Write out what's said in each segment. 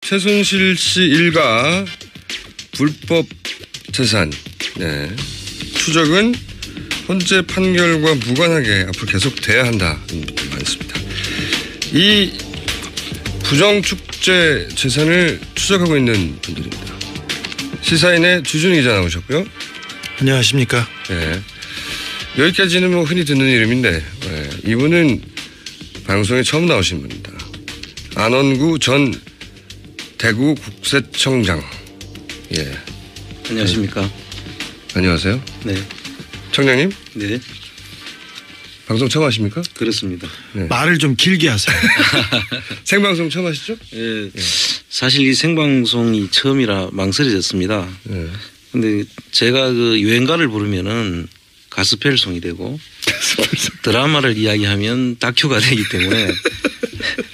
최순실 씨 일가 불법 재산 추적은 헌재 판결과 무관하게 앞으로 계속돼야 한다는 분들이 많습니다. 이 부정축제 재산을 추적하고 있는 분들입니다. 시사인의 주준희 기자 나오셨고요. 안녕하십니까. 네. 여기까지는 뭐 흔히 듣는 이름인데 이분은 방송에 처음 나오신 분입니다. 안원구 전 대구 국세청장. 예. 안녕하십니까. 안녕하세요. 네. 청장님? 네. 방송 처음 하십니까? 그렇습니다. 네. 말을 좀 길게 하세요. 생방송 처음 하시죠? 예. 사실 이 생방송이 처음이라 망설여졌습니다. 네. 근데 제가 그 유행가를 부르면은 가스펠송이 되고 드라마를 이야기하면 다큐가 되기 때문에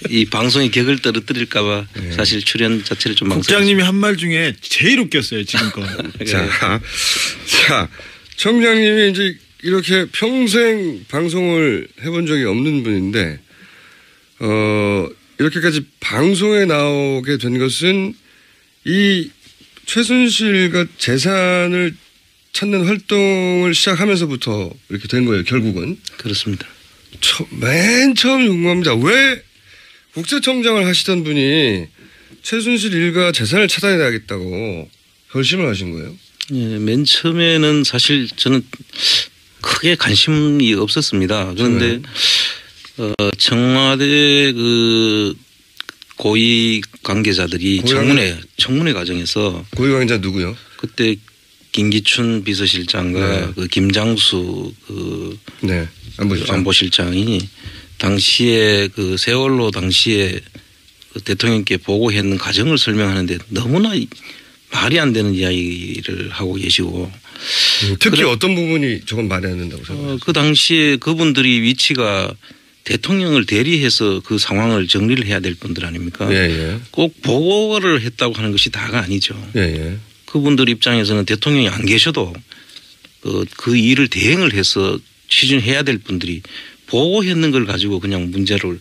이 방송의 격을 떨어뜨릴까봐 사실 출연 자체를 좀 망설였습니다. 국장님이 한 말 중에 제일 웃겼어요 지금껏. 자, 청장님이 이제 이렇게 평생 방송을 해본 적이 없는 분인데 이렇게까지 방송에 나오게 된 것은 이 최순실과 재산을 찾는 활동을 시작하면서부터 이렇게 된 거예요. 결국은. 그렇습니다. 맨 처음 궁금합니다. 왜 국세청장을 하시던 분이 최순실 일가 재산을 찾아내야겠다고 결심을 하신 거예요? 예, 맨 처음에는 사실 저는 크게 관심이 없었습니다. 그런데 청와대 그 고위 관계자들이 청문회 과정에서 고위 관계자 누구요? 그때 김기춘 비서실장과 네. 그 김장수 그 네. 안보실장이 당시에 그 세월호 당시에 그 대통령께 보고했는 과정을 설명하는데 너무나 말이 안 되는 이야기를 하고 계시고 특히 어떤 부분이 조금 말이 안 된다고 생각하세요? 그 당시에 그분들이 위치가 대통령을 대리해서 그 상황을 정리를 해야 될 분들 아닙니까? 예. 꼭 보고를 했다고 하는 것이 다가 아니죠. 예. 그분들 입장에서는 대통령이 안 계셔도 그 일을 대행을 해서 추진해야 될 분들이 보고했는 걸 가지고 그냥 문제를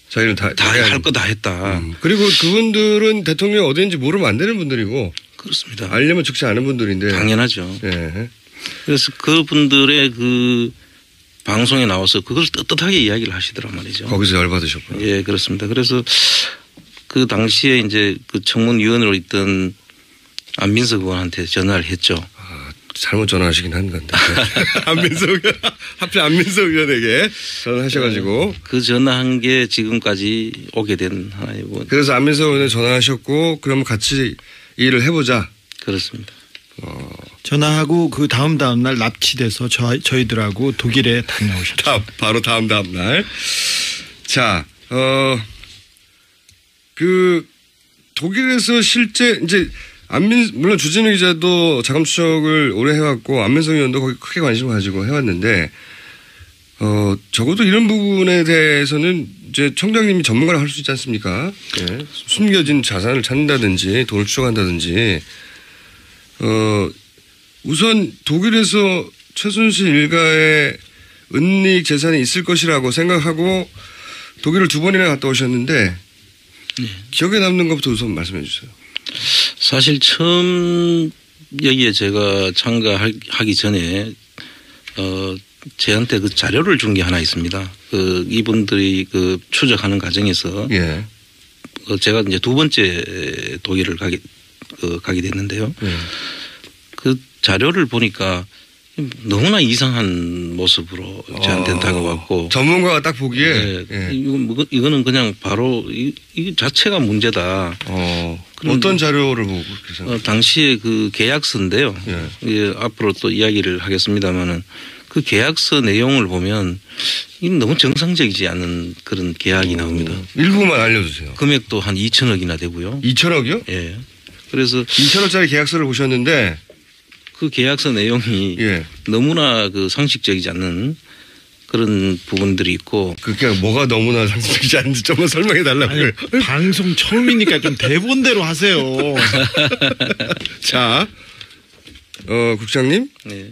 자기는 다 할 거 다 했다. 그리고 그분들은 대통령이 어디인지 모르면 안 되는 분들이고 그렇습니다. 알려면 적지 않은 분들인데. 당연하죠. 예. 그래서 그분들의 그 방송에 나와서 그걸 떳떳하게 이야기를 하시더란 말이죠. 거기서 열받으셨구나. 예, 그렇습니다. 그래서 그 당시에 이제 그 청문위원으로 있던 안민석 의원한테 전화를 했죠. 잘못 전화하시긴 한 건데. 하필 안민석 의원에게 전화하셔가지고. 그 전화한 게 지금까지 오게 된 하나의 뭐. 그래서 안민석 의원에 전화하셨고 그러면 같이 일을 해보자. 그렇습니다. 전화하고 그 다음 날 납치돼서 저희들하고 독일에 다녀오셨죠. 바로 다음 날. 자, 그 독일에서 실제 이제 물론 주진우 기자도 자금 추적을 오래 해왔고 안민석 의원도 거기 크게 관심을 가지고 해왔는데 적어도 이런 부분에 대해서는 이제 청장님이 전문가를 할 수 있지 않습니까? 예. 숨겨진 자산을 찾는다든지 돈을 추적한다든지 우선 독일에서 최순실 일가의 은닉 재산이 있을 것이라고 생각하고 독일을 2번이나 갔다 오셨는데 기억에 남는 것부터 우선 말씀해 주세요. 사실 처음 여기에 제가 참가하기 전에 저한테 그 자료를 준 게 하나 있습니다. 그 이분들이 그 추적하는 과정에서 예. 제가 이제 2번째 독일을 가게 됐는데요. 그 자료를 보니까 너무나 이상한 모습으로 저한테 다가왔고 전문가가 딱 보기에 이거는 그냥 바로 이 자체가 문제다. 어떤 자료를 보고 그렇게 생각하세요? 당시에 그 계약서인데요. 예, 앞으로 또 이야기를 하겠습니다마는 그 계약서 내용을 보면 이건 너무 정상적이지 않은 그런 계약이 나옵니다. 일부만 알려주세요. 금액도 한 2천억이나 되고요. 2천억이요? 예. 그래서 2천억짜리 계약서를 보셨는데 그 계약서 내용이 너무나 그 상식적이지 않는 그런 부분들이 있고. 그게 뭐가 너무나 상식적이지 않은지 좀만 설명해 달라고요. 방송 처음이니까 좀 대본대로 하세요. 자, 국장님. 네.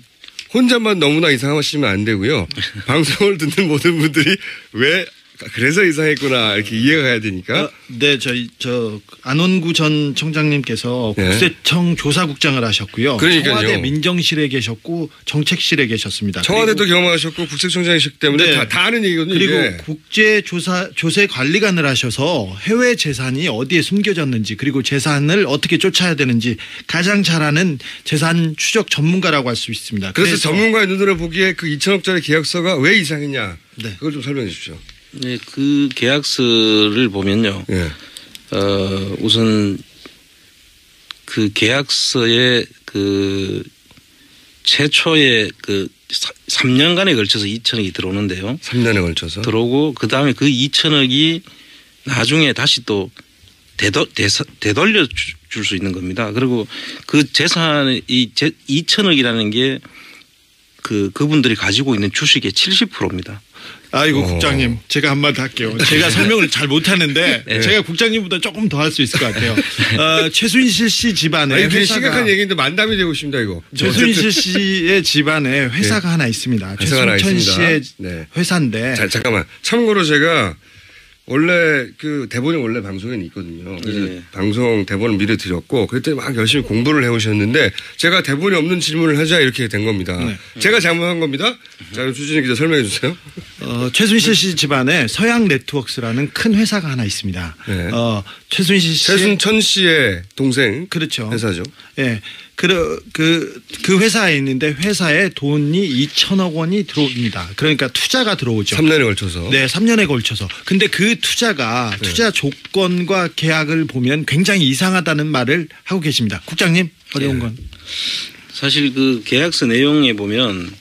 혼자만 너무나 이상하시면 안 되고요. 방송을 듣는 모든 분들이 왜 그래서 이상했구나 이렇게 이해가 가야 되니까. 네, 저 안원구 전 청장님께서 국세청 조사국장을 하셨고요. 그러니까요. 청와대 민정실에 계셨고 정책실에 계셨습니다. 청와대도 경험하셨고 국세청장이셨기 때문에 네. 다 아는 얘기거든요. 그리고 이게. 국제조세관리관을 하셔서 해외 재산이 어디에 숨겨졌는지 그리고 재산을 어떻게 쫓아야 되는지 가장 잘 아는 재산 추적 전문가라고 할 수 있습니다. 그래서 전문가의 눈으로 보기에 그 2천억짜리 계약서가 왜 이상했냐. 네. 그걸 좀 설명해 주십시오. 네, 그 계약서를 보면요. 예. 우선 그 계약서에 그 최초에 그 3년간에 걸쳐서 2천억이 들어오는데요. 3년에 걸쳐서. 들어오고 그다음에 그 2천억이 나중에 다시 또 되돌려 줄 수 있는 겁니다. 그리고 그 재산이 2천억이라는 게 그분들이 가지고 있는 주식의 70%입니다. 아이고 국장님 제가 한마디 할게요. 제가 설명을 잘 못하는데 네. 제가 국장님보다 조금 더 할 수 있을 것 같아요. 최순실 씨 집안에 아니, 회사가 심각한 얘기인데 만담이 되고 있습니다 이거. 최순실 씨의 집안에 회사가 하나 있습니다. 회사가 하나 최순천 있습니다. 씨의 네. 회사인데. 잠깐만. 참고로 제가 원래 그 대본이 원래 방송에 있거든요. 그래서 네. 방송 대본을 미리 드렸고 그랬더니 막 열심히 공부를 해오셨는데 제가 대본이 없는 질문을 하자 이렇게 된 겁니다. 네. 제가 잘못한 겁니다. 자, 그럼 주진우 기자 설명해 주세요. 최순실 씨 집안에 서양 네트워크스라는 큰 회사가 하나 있습니다. 네. 최순실 씨 최순천 씨의 동생 그렇죠. 회사죠. 예. 그 회사에 있는데 회사에 돈이 2천억 원이 들어옵니다. 그러니까 투자가 들어오죠. 3년에 걸쳐서. 네, 3년에 걸쳐서. 근데 그 투자가 투자 조건과 계약을 보면 굉장히 이상하다는 말을 하고 계십니다. 국장님, 어려운 건. 사실 그 계약서 내용에 보면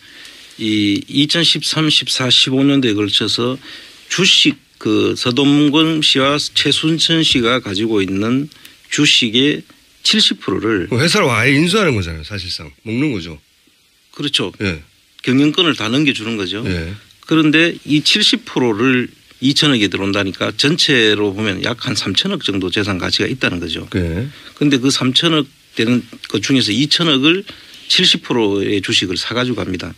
이 2013, 14, 15년도에 걸쳐서 주식 그 서동건 씨와 최순천 씨가 가지고 있는 주식의 70%를 회사를 아예 인수하는 거잖아요. 사실상 먹는 거죠. 그렇죠. 예. 경영권을 다 넘겨주는 거죠. 예. 그런데 이 70%를 2천억이 들어온다니까 전체로 보면 약 한 3천억 정도 재산 가치가 있다는 거죠. 그런데 그 3천억 되는 것 중에서 2천억을 70%의 주식을 사가지고 갑니다.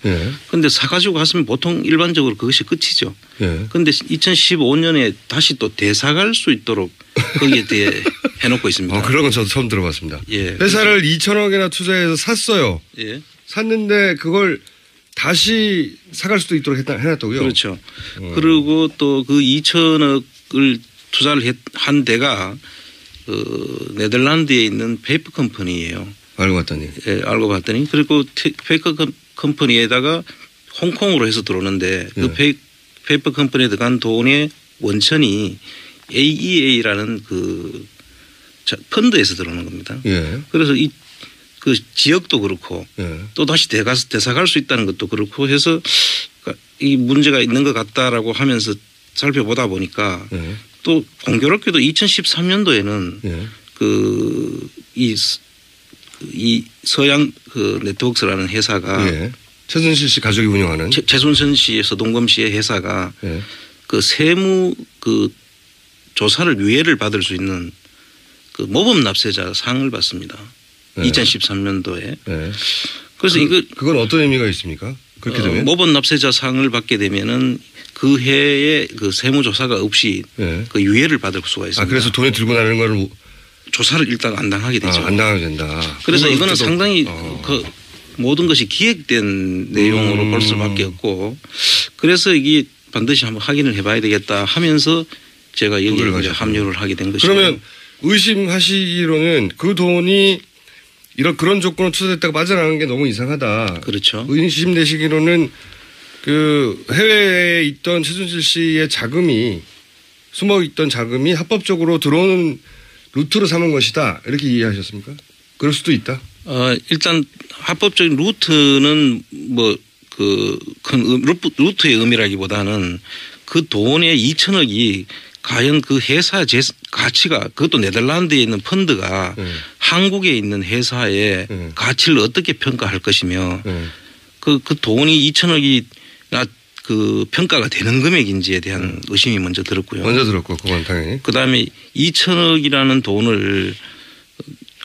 그런데 사가지고 갔으면 보통 일반적으로 그것이 끝이죠. 그런데 2015년에 다시 또 되사갈 수 있도록 거기에 대해 해놓고 있습니다. 그런 건 저도 처음 들어봤습니다. 예. 회사를 2천억이나 투자해서 샀어요. 예. 샀는데 그걸 다시 사갈 수도 있도록 해놨다고요? 그렇죠. 그리고 또 그 2천억을 투자를 한 데가 네덜란드에 있는 페이퍼 컴퍼니예요. 알고 봤더니. 예, 알고 봤더니 그리고 페이퍼 컴퍼니에다가 홍콩으로 해서 들어오는데 그 페이퍼 컴퍼니에 들어간 돈의 원천이 AEA라는 그 펀드에서 들어오는 겁니다. 예. 그래서 그 지역도 그렇고 예. 또 다시 되사갈 수 있다는 것도 그렇고 해서 이 문제가 있는 것 같다라고 하면서 살펴보다 보니까 예. 또 공교롭게도 2013년도에는 예. 이 서양 그 네트워크스라는 회사가 예. 최순실 씨 가족이 운영하는 최순천 씨의 서동검 씨의 회사가 예. 그 세무 그 조사를 유예를 받을 수 있는 그 모범 납세자 상을 받습니다. 예. 2013년도에. 예. 그래서 그건 어떤 의미가 있습니까? 그렇게 되면 모범 납세자 상을 받게 되면은 그 해에 그 세무 조사가 없이 예. 그 유예를 받을 수가 있습니다. 그래서 돈이 들고 나는 거를 조사를 일단 안 당하게 되죠. 안 당하게 된다. 그래서 이거는 상당히 그 모든 것이 기획된 내용으로 볼 수밖에 없고 그래서 이게 반드시 한번 확인을 해봐야 되겠다 하면서 제가 여기에 이제 합류를 하게 된 것이죠. 그러면 의심하시기로는 그 돈이 그런 조건으로 투자됐다가 빠져나가는 게 너무 이상하다. 그렇죠. 의심되시기로는 그 해외에 있던 최순실 씨의 자금이 숨어 있던 자금이 합법적으로 들어오는 루트로 삼은 것이다. 이렇게 이해하셨습니까? 그럴 수도 있다. 일단 합법적인 루트는 뭐 그 큰 루트의 의미라기보다는 그 돈의 2천억이 과연 그 회사 가치가 그것도 네덜란드에 있는 펀드가 한국에 있는 회사의 가치를 어떻게 평가할 것이며 그 돈이 2천억이 그 평가가 되는 금액인지에 대한 의심이 먼저 들었고요. 먼저 들었고 그건 당연히. 그다음에 2천억이라는 돈을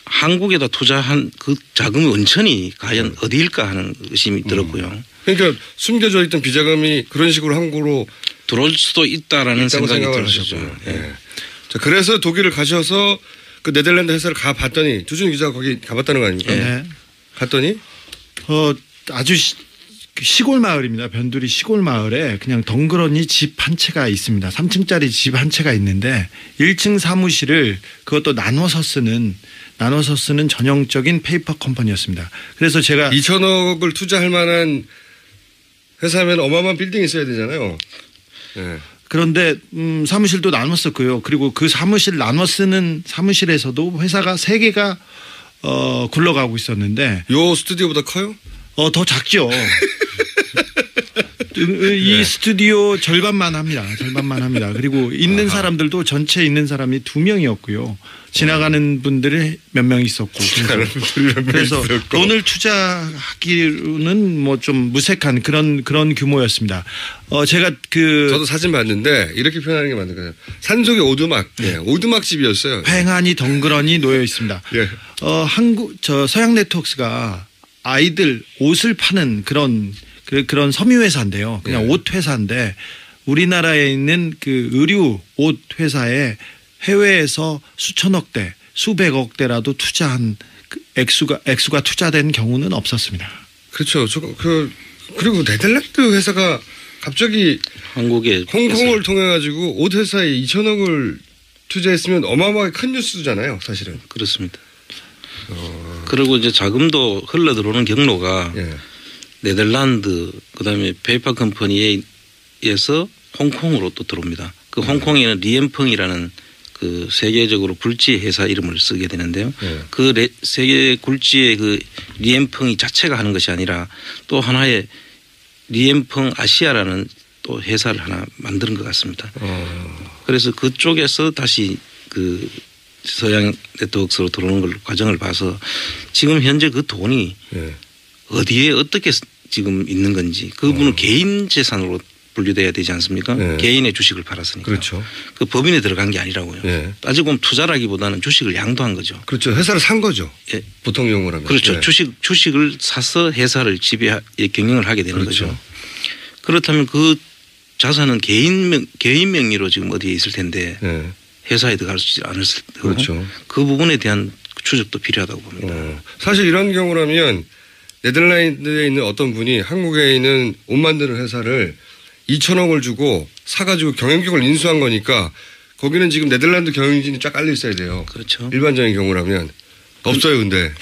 한국에다 투자한 그 자금의 원천이 과연 어디일까 하는 의심이 들었고요. 그러니까 숨겨져 있던 비자금이 그런 식으로 한국으로 들어올 수도 있다라는 생각이 들었죠. 예. 자, 그래서 독일을 가셔서 그 네덜란드 회사를 가봤더니 주준 기자가 거기 가봤다는 거 아닙니까? 네. 갔더니 아주 시골 마을입니다. 변두리 시골 마을에 그냥 덩그러니 집 한 채가 있습니다. 3층짜리 집 한 채가 있는데 1층 사무실을 그것도 나눠서 쓰는 전형적인 페이퍼 컴퍼니였습니다. 그래서 제가 2천억을 투자할 만한 회사면 어마어마한 빌딩이 있어야 되잖아요. 네. 그런데 사무실도 나눠 썼고요. 그리고 그 사무실 나눠 쓰는 사무실에서도 회사가 3개가 굴러가고 있었는데 요 스튜디오보다 커요? 더 작죠. 이 스튜디오 절반만 합니다. 그리고 있는 사람들도 전체 있는 사람이 2명이었고요. 지나가는 분들이 몇 명 있었고. 그래서 돈을 투자하기로는 뭐 좀 무색한 그런 규모였습니다. 제가 저도 사진 봤는데 이렇게 표현하는 게 맞는 거예요. 산속의 오두막, 오두막 집이었어요. 횡하니 덩그러니 놓여 있습니다. 예. 서양 네트워크스가 아이들 옷을 파는 그런 섬유 회사인데요. 그냥 옷 회사인데 우리나라에 있는 그 의류 옷 회사에 해외에서 수천억 대, 수백억 대라도 투자한 액수가 투자된 경우는 없었습니다. 그렇죠. 그리고 네덜란드 회사가 갑자기 한국에 홍콩을 통해 가지고 옷 회사에 2천억을 투자했으면 어마어마하게 큰 뉴스잖아요, 사실은. 그렇습니다. 그리고 이제 자금도 흘러 들어오는 경로가 네덜란드 그다음에 페이퍼 컴퍼니에서 홍콩으로 또 들어옵니다. 그 홍콩에는 리엠펑이라는 그 세계적으로 굴지 회사 이름을 쓰게 되는데요. 그 세계 굴지의 그 리엠펑이 자체가 하는 것이 아니라 또 하나의 리엠펑 아시아라는 또 회사를 하나 만드는 것 같습니다. 그래서 그쪽에서 다시 그 서양 네트워크스로 들어오는 걸 과정을 봐서 지금 현재 그 돈이 어디에 어떻게 지금 있는 건지 그분은 개인 재산으로 분류돼야 되지 않습니까? 개인의 주식을 팔았으니까. 그렇죠. 그 법인에 들어간 게 아니라고요. 따지고 보면 투자라기보다는 주식을 양도한 거죠. 그렇죠. 회사를 산 거죠. 보통 용어로 하면. 그렇죠. 주식을 사서 회사를 경영을 하게 되는 거죠. 그렇다면 그 자산은 개인 명의로 지금 어디에 있을 텐데 회사에 들어가지 않았을 테고 그렇죠. 그 부분에 대한 추적도 필요하다고 봅니다. 사실 이런 경우라면 네덜란드에 있는 어떤 분이 한국에 있는 옷 만드는 회사를 2천억을 주고 사가지고 경영직을 인수한 거니까 거기는 지금 네덜란드 경영진이 쫙 깔려 있어야 돼요. 그렇죠. 일반적인 경우라면. 없어요, 근데.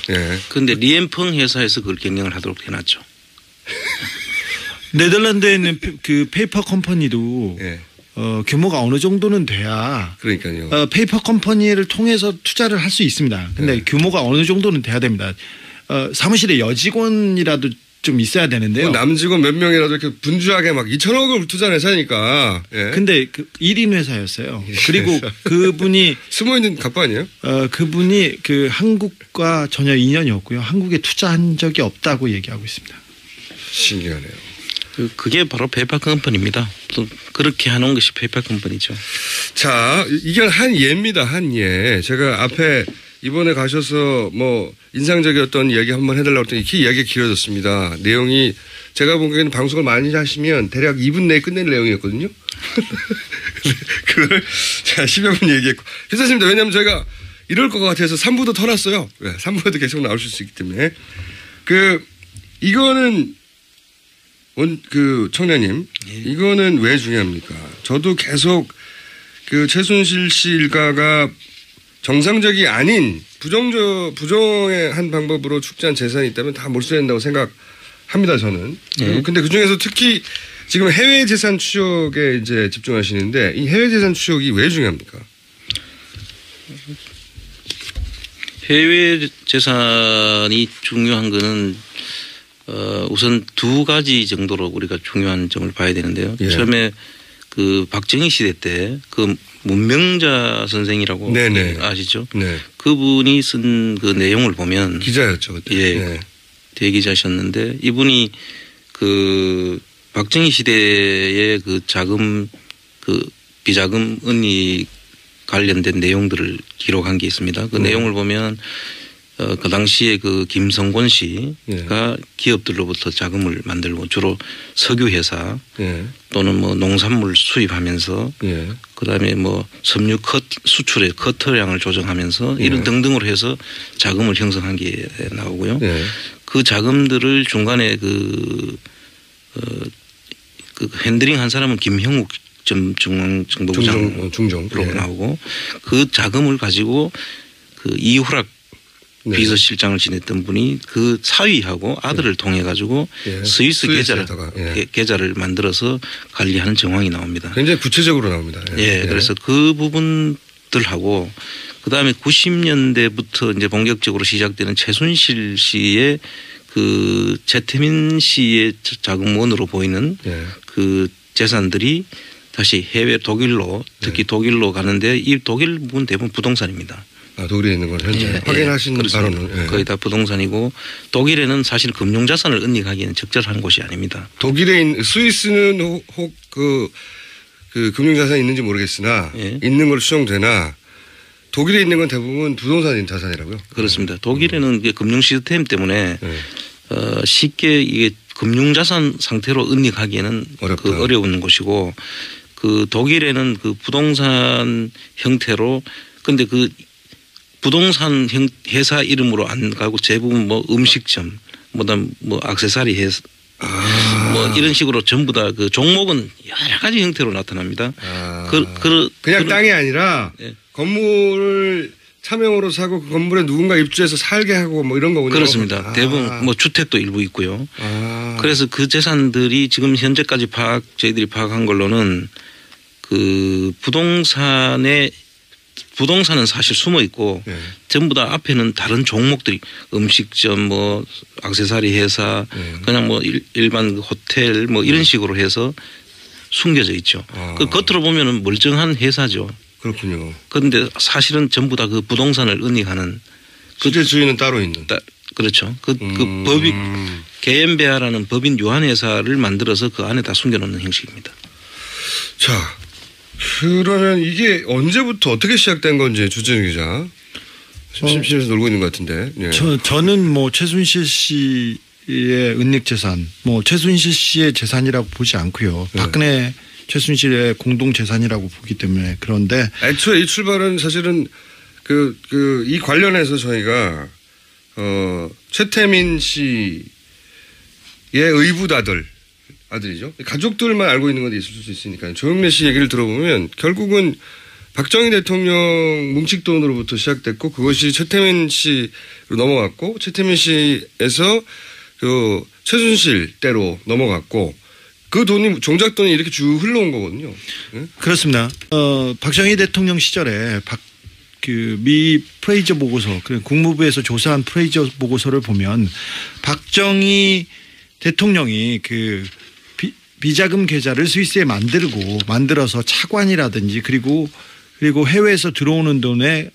그런데 리엠펑 회사에서 그걸 경영을 하도록 해놨죠. 네덜란드에 있는 그 페이퍼 컴퍼니도 규모가 어느 정도는 돼야 그러니까요. 페이퍼 컴퍼니를 통해서 투자를 할 수 있습니다. 근데 규모가 어느 정도는 돼야 됩니다. 사무실에 여직원이라도 좀 있어야 되는데요. 남직원 몇 명이라도 이렇게 분주하게 막 2천억을 투자한 회사니까. 근데 그 1인 회사였어요. 그리고 그분이 숨어있는 갑부 아니에요? 그분이 그 한국과 전혀 인연이 없고요. 한국에 투자한 적이 없다고 얘기하고 있습니다. 신기하네요. 그게 바로 페이퍼 컴퍼니입니다. 또 그렇게 해놓은 것이 페이퍼 컴퍼니죠. 자, 이게 한 예입니다. 한 예. 제가 앞에 이번에 가셔서 뭐 인상적이었던 이야기 한번 해달라고 했더니 이야기가 길어졌습니다. 내용이 제가 보기에는 방송을 많이 하시면 대략 2분 내에 끝낼 내용이었거든요. 그걸 제가 10여 분 얘기했고. 괜찮습니다. 왜냐하면 저희가 이럴 것 같아서 3부도 터놨어요. 3부에도 계속 나올 수 있기 때문에. 이거는 청장님, 이거는 왜 중요합니까? 저도 계속 그 최순실 씨 일가가 정상적이 아닌 부정의 한 방법으로 축제한 재산이 있다면 다 몰수해야 된다고 생각합니다, 저는. 근데 그 중에서 특히 지금 해외 재산 추적에 이제 집중하시는데 이 해외 재산 추적이 왜 중요합니까? 해외 재산이 중요한 거는 우선 2가지 정도로 우리가 중요한 점을 봐야 되는데요. 처음에 그 박정희 시대 때 그 문명자 선생이라고 아시죠? 그분이 쓴 그 내용을 보면 기자였죠 그때. 대기자셨는데 이분이 그 박정희 시대의 그 자금 그 비자금 은닉 관련된 내용들을 기록한 게 있습니다. 그 내용을 보면 그 당시에 그 김성곤 씨가 예. 기업들로부터 자금을 만들고 주로 석유 회사 예. 또는 뭐 농산물 수입하면서 예. 그다음에 뭐 섬유 수출의 커터량을 조정하면서 예. 이런 등등으로 해서 자금을 형성한 게 나오고요. 예. 그 자금들을 중간에 그 핸들링 한 사람은 김형욱 전 중앙정보부장으로 예. 나오고 그 자금을 가지고 그 이후락 네. 비서실장을 지냈던 분이 그 사위하고 아들을 통해 가지고 예. 스위스 예. 계좌를 만들어서 관리하는 정황이 나옵니다. 굉장히 구체적으로 나옵니다. 예. 예. 그래서 그 부분들하고 그다음에 90년대부터 이제 본격적으로 시작되는 최순실 씨의 그 최태민 씨의 자금원으로 보이는 예. 그 재산들이 다시 해외 독일로 특히 독일로 가는데 이 독일 부분 대부분 부동산입니다. 아, 독일에 있는 건 현재 예, 확인하신 바로는 거의 다 부동산이고 독일에는 사실 금융자산을 은닉하기에는 적절한 곳이 아닙니다. 독일에 있는 스위스는 혹 그 금융자산이 있는지 모르겠으나 예. 있는 걸 추정되나 독일에 있는 건 대부분 부동산 자산이라고요? 그렇습니다. 독일에는 금융 시스템 때문에 쉽게 이게 금융자산 상태로 은닉하기에는 그 어려운 곳이고 그 독일에는 그 부동산 형태로 근데 그 부동산 회사 이름으로 안 가고 대부분 뭐 음식점, 뭐 액세서리 회사, 뭐 이런 식으로 전부 다 그 종목은 여러 가지 형태로 나타납니다. 그냥 땅이 아니라 예. 건물을 차명으로 사고 그 건물에 누군가 입주해서 살게 하고 뭐 이런 거군요. 그렇습니다. 대부분 뭐 주택도 일부 있고요. 그래서 그 재산들이 지금 현재까지 저희들이 파악한 걸로는 그 부동산은 사실 숨어 있고 네. 전부 다 앞에는 다른 종목들이 음식점 뭐 액세서리 회사 그냥 뭐 일반 호텔 뭐 이런 식으로 해서 숨겨져 있죠. 그 겉으로 보면은 멀쩡한 회사죠. 그렇군요. 그런데 사실은 전부 다 그 부동산을 은닉하는 실제 주인은 따로 있는. 그렇죠. 그 법이 개엠베아라는 법인 유한회사를 만들어서 그 안에 다 숨겨놓는 형식입니다. 자. 그러면 이게 언제부터 어떻게 시작된 건지 주진우 기자 심심해서 놀고 있는 것 같은데. 예. 저는 뭐 최순실 씨의 은닉 재산, 뭐 최순실 씨의 재산이라고 보지 않고요. 박근혜 최순실의 공동 재산이라고 보기 때문에 그런데 애초에 이 출발은 사실은 이 관련해서 저희가 최태민 씨의 의붓아들. 아들이죠. 가족들만 알고 있는 건 있을 수 있으니까요. 조영래 씨 얘기를 들어보면 결국은 박정희 대통령 뭉식 돈으로부터 시작됐고 그것이 최태민 씨로 넘어갔고 최태민 씨에서 그 최순실 때로 넘어갔고 그 돈이 종작 돈이 이렇게 쭉 흘러온 거거든요. 네? 그렇습니다. 박정희 대통령 시절에 미 프레이저 보고서, 국무부에서 조사한 프레이저 보고서를 보면 박정희 대통령이 비자금 계좌를 스위스에 만들어서 차관이라든지 그리고 해외에서 들어오는 돈의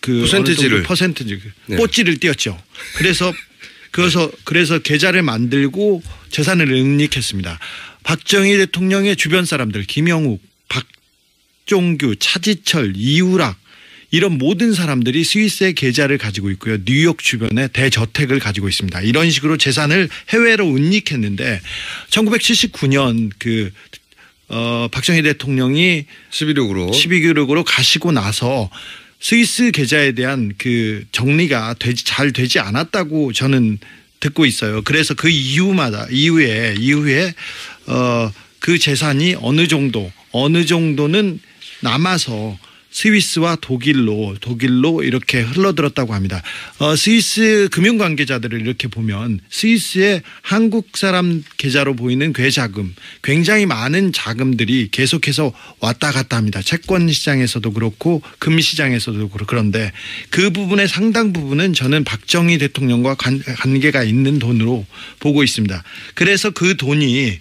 퍼센티지 네. 뽀찌를 띄었죠. 그래서 계좌를 만들고 재산을 은닉했습니다. 박정희 대통령의 주변 사람들 김영욱, 박종규, 차지철, 이우락 이런 모든 사람들이 스위스의 계좌를 가지고 있고요. 뉴욕 주변에 대저택을 가지고 있습니다. 이런 식으로 재산을 해외로 은닉했는데 1979년 박정희 대통령이 12.6으로 가시고 나서 스위스 계좌에 대한 그 정리가 잘 되지 않았다고 저는 듣고 있어요. 그래서 그 이후에 그 재산이 어느 정도는 남아서 스위스와 독일로 이렇게 흘러들었다고 합니다. 스위스 금융 관계자들을 이렇게 보면 스위스의 한국 사람 계좌로 보이는 괴자금, 굉장히 많은 자금들이 계속해서 왔다 갔다 합니다. 채권 시장에서도 그렇고 금 시장에서도 그렇고. 그런데 그 부분의 상당 부분은 저는 박정희 대통령과 관계가 있는 돈으로 보고 있습니다. 그래서 그 돈이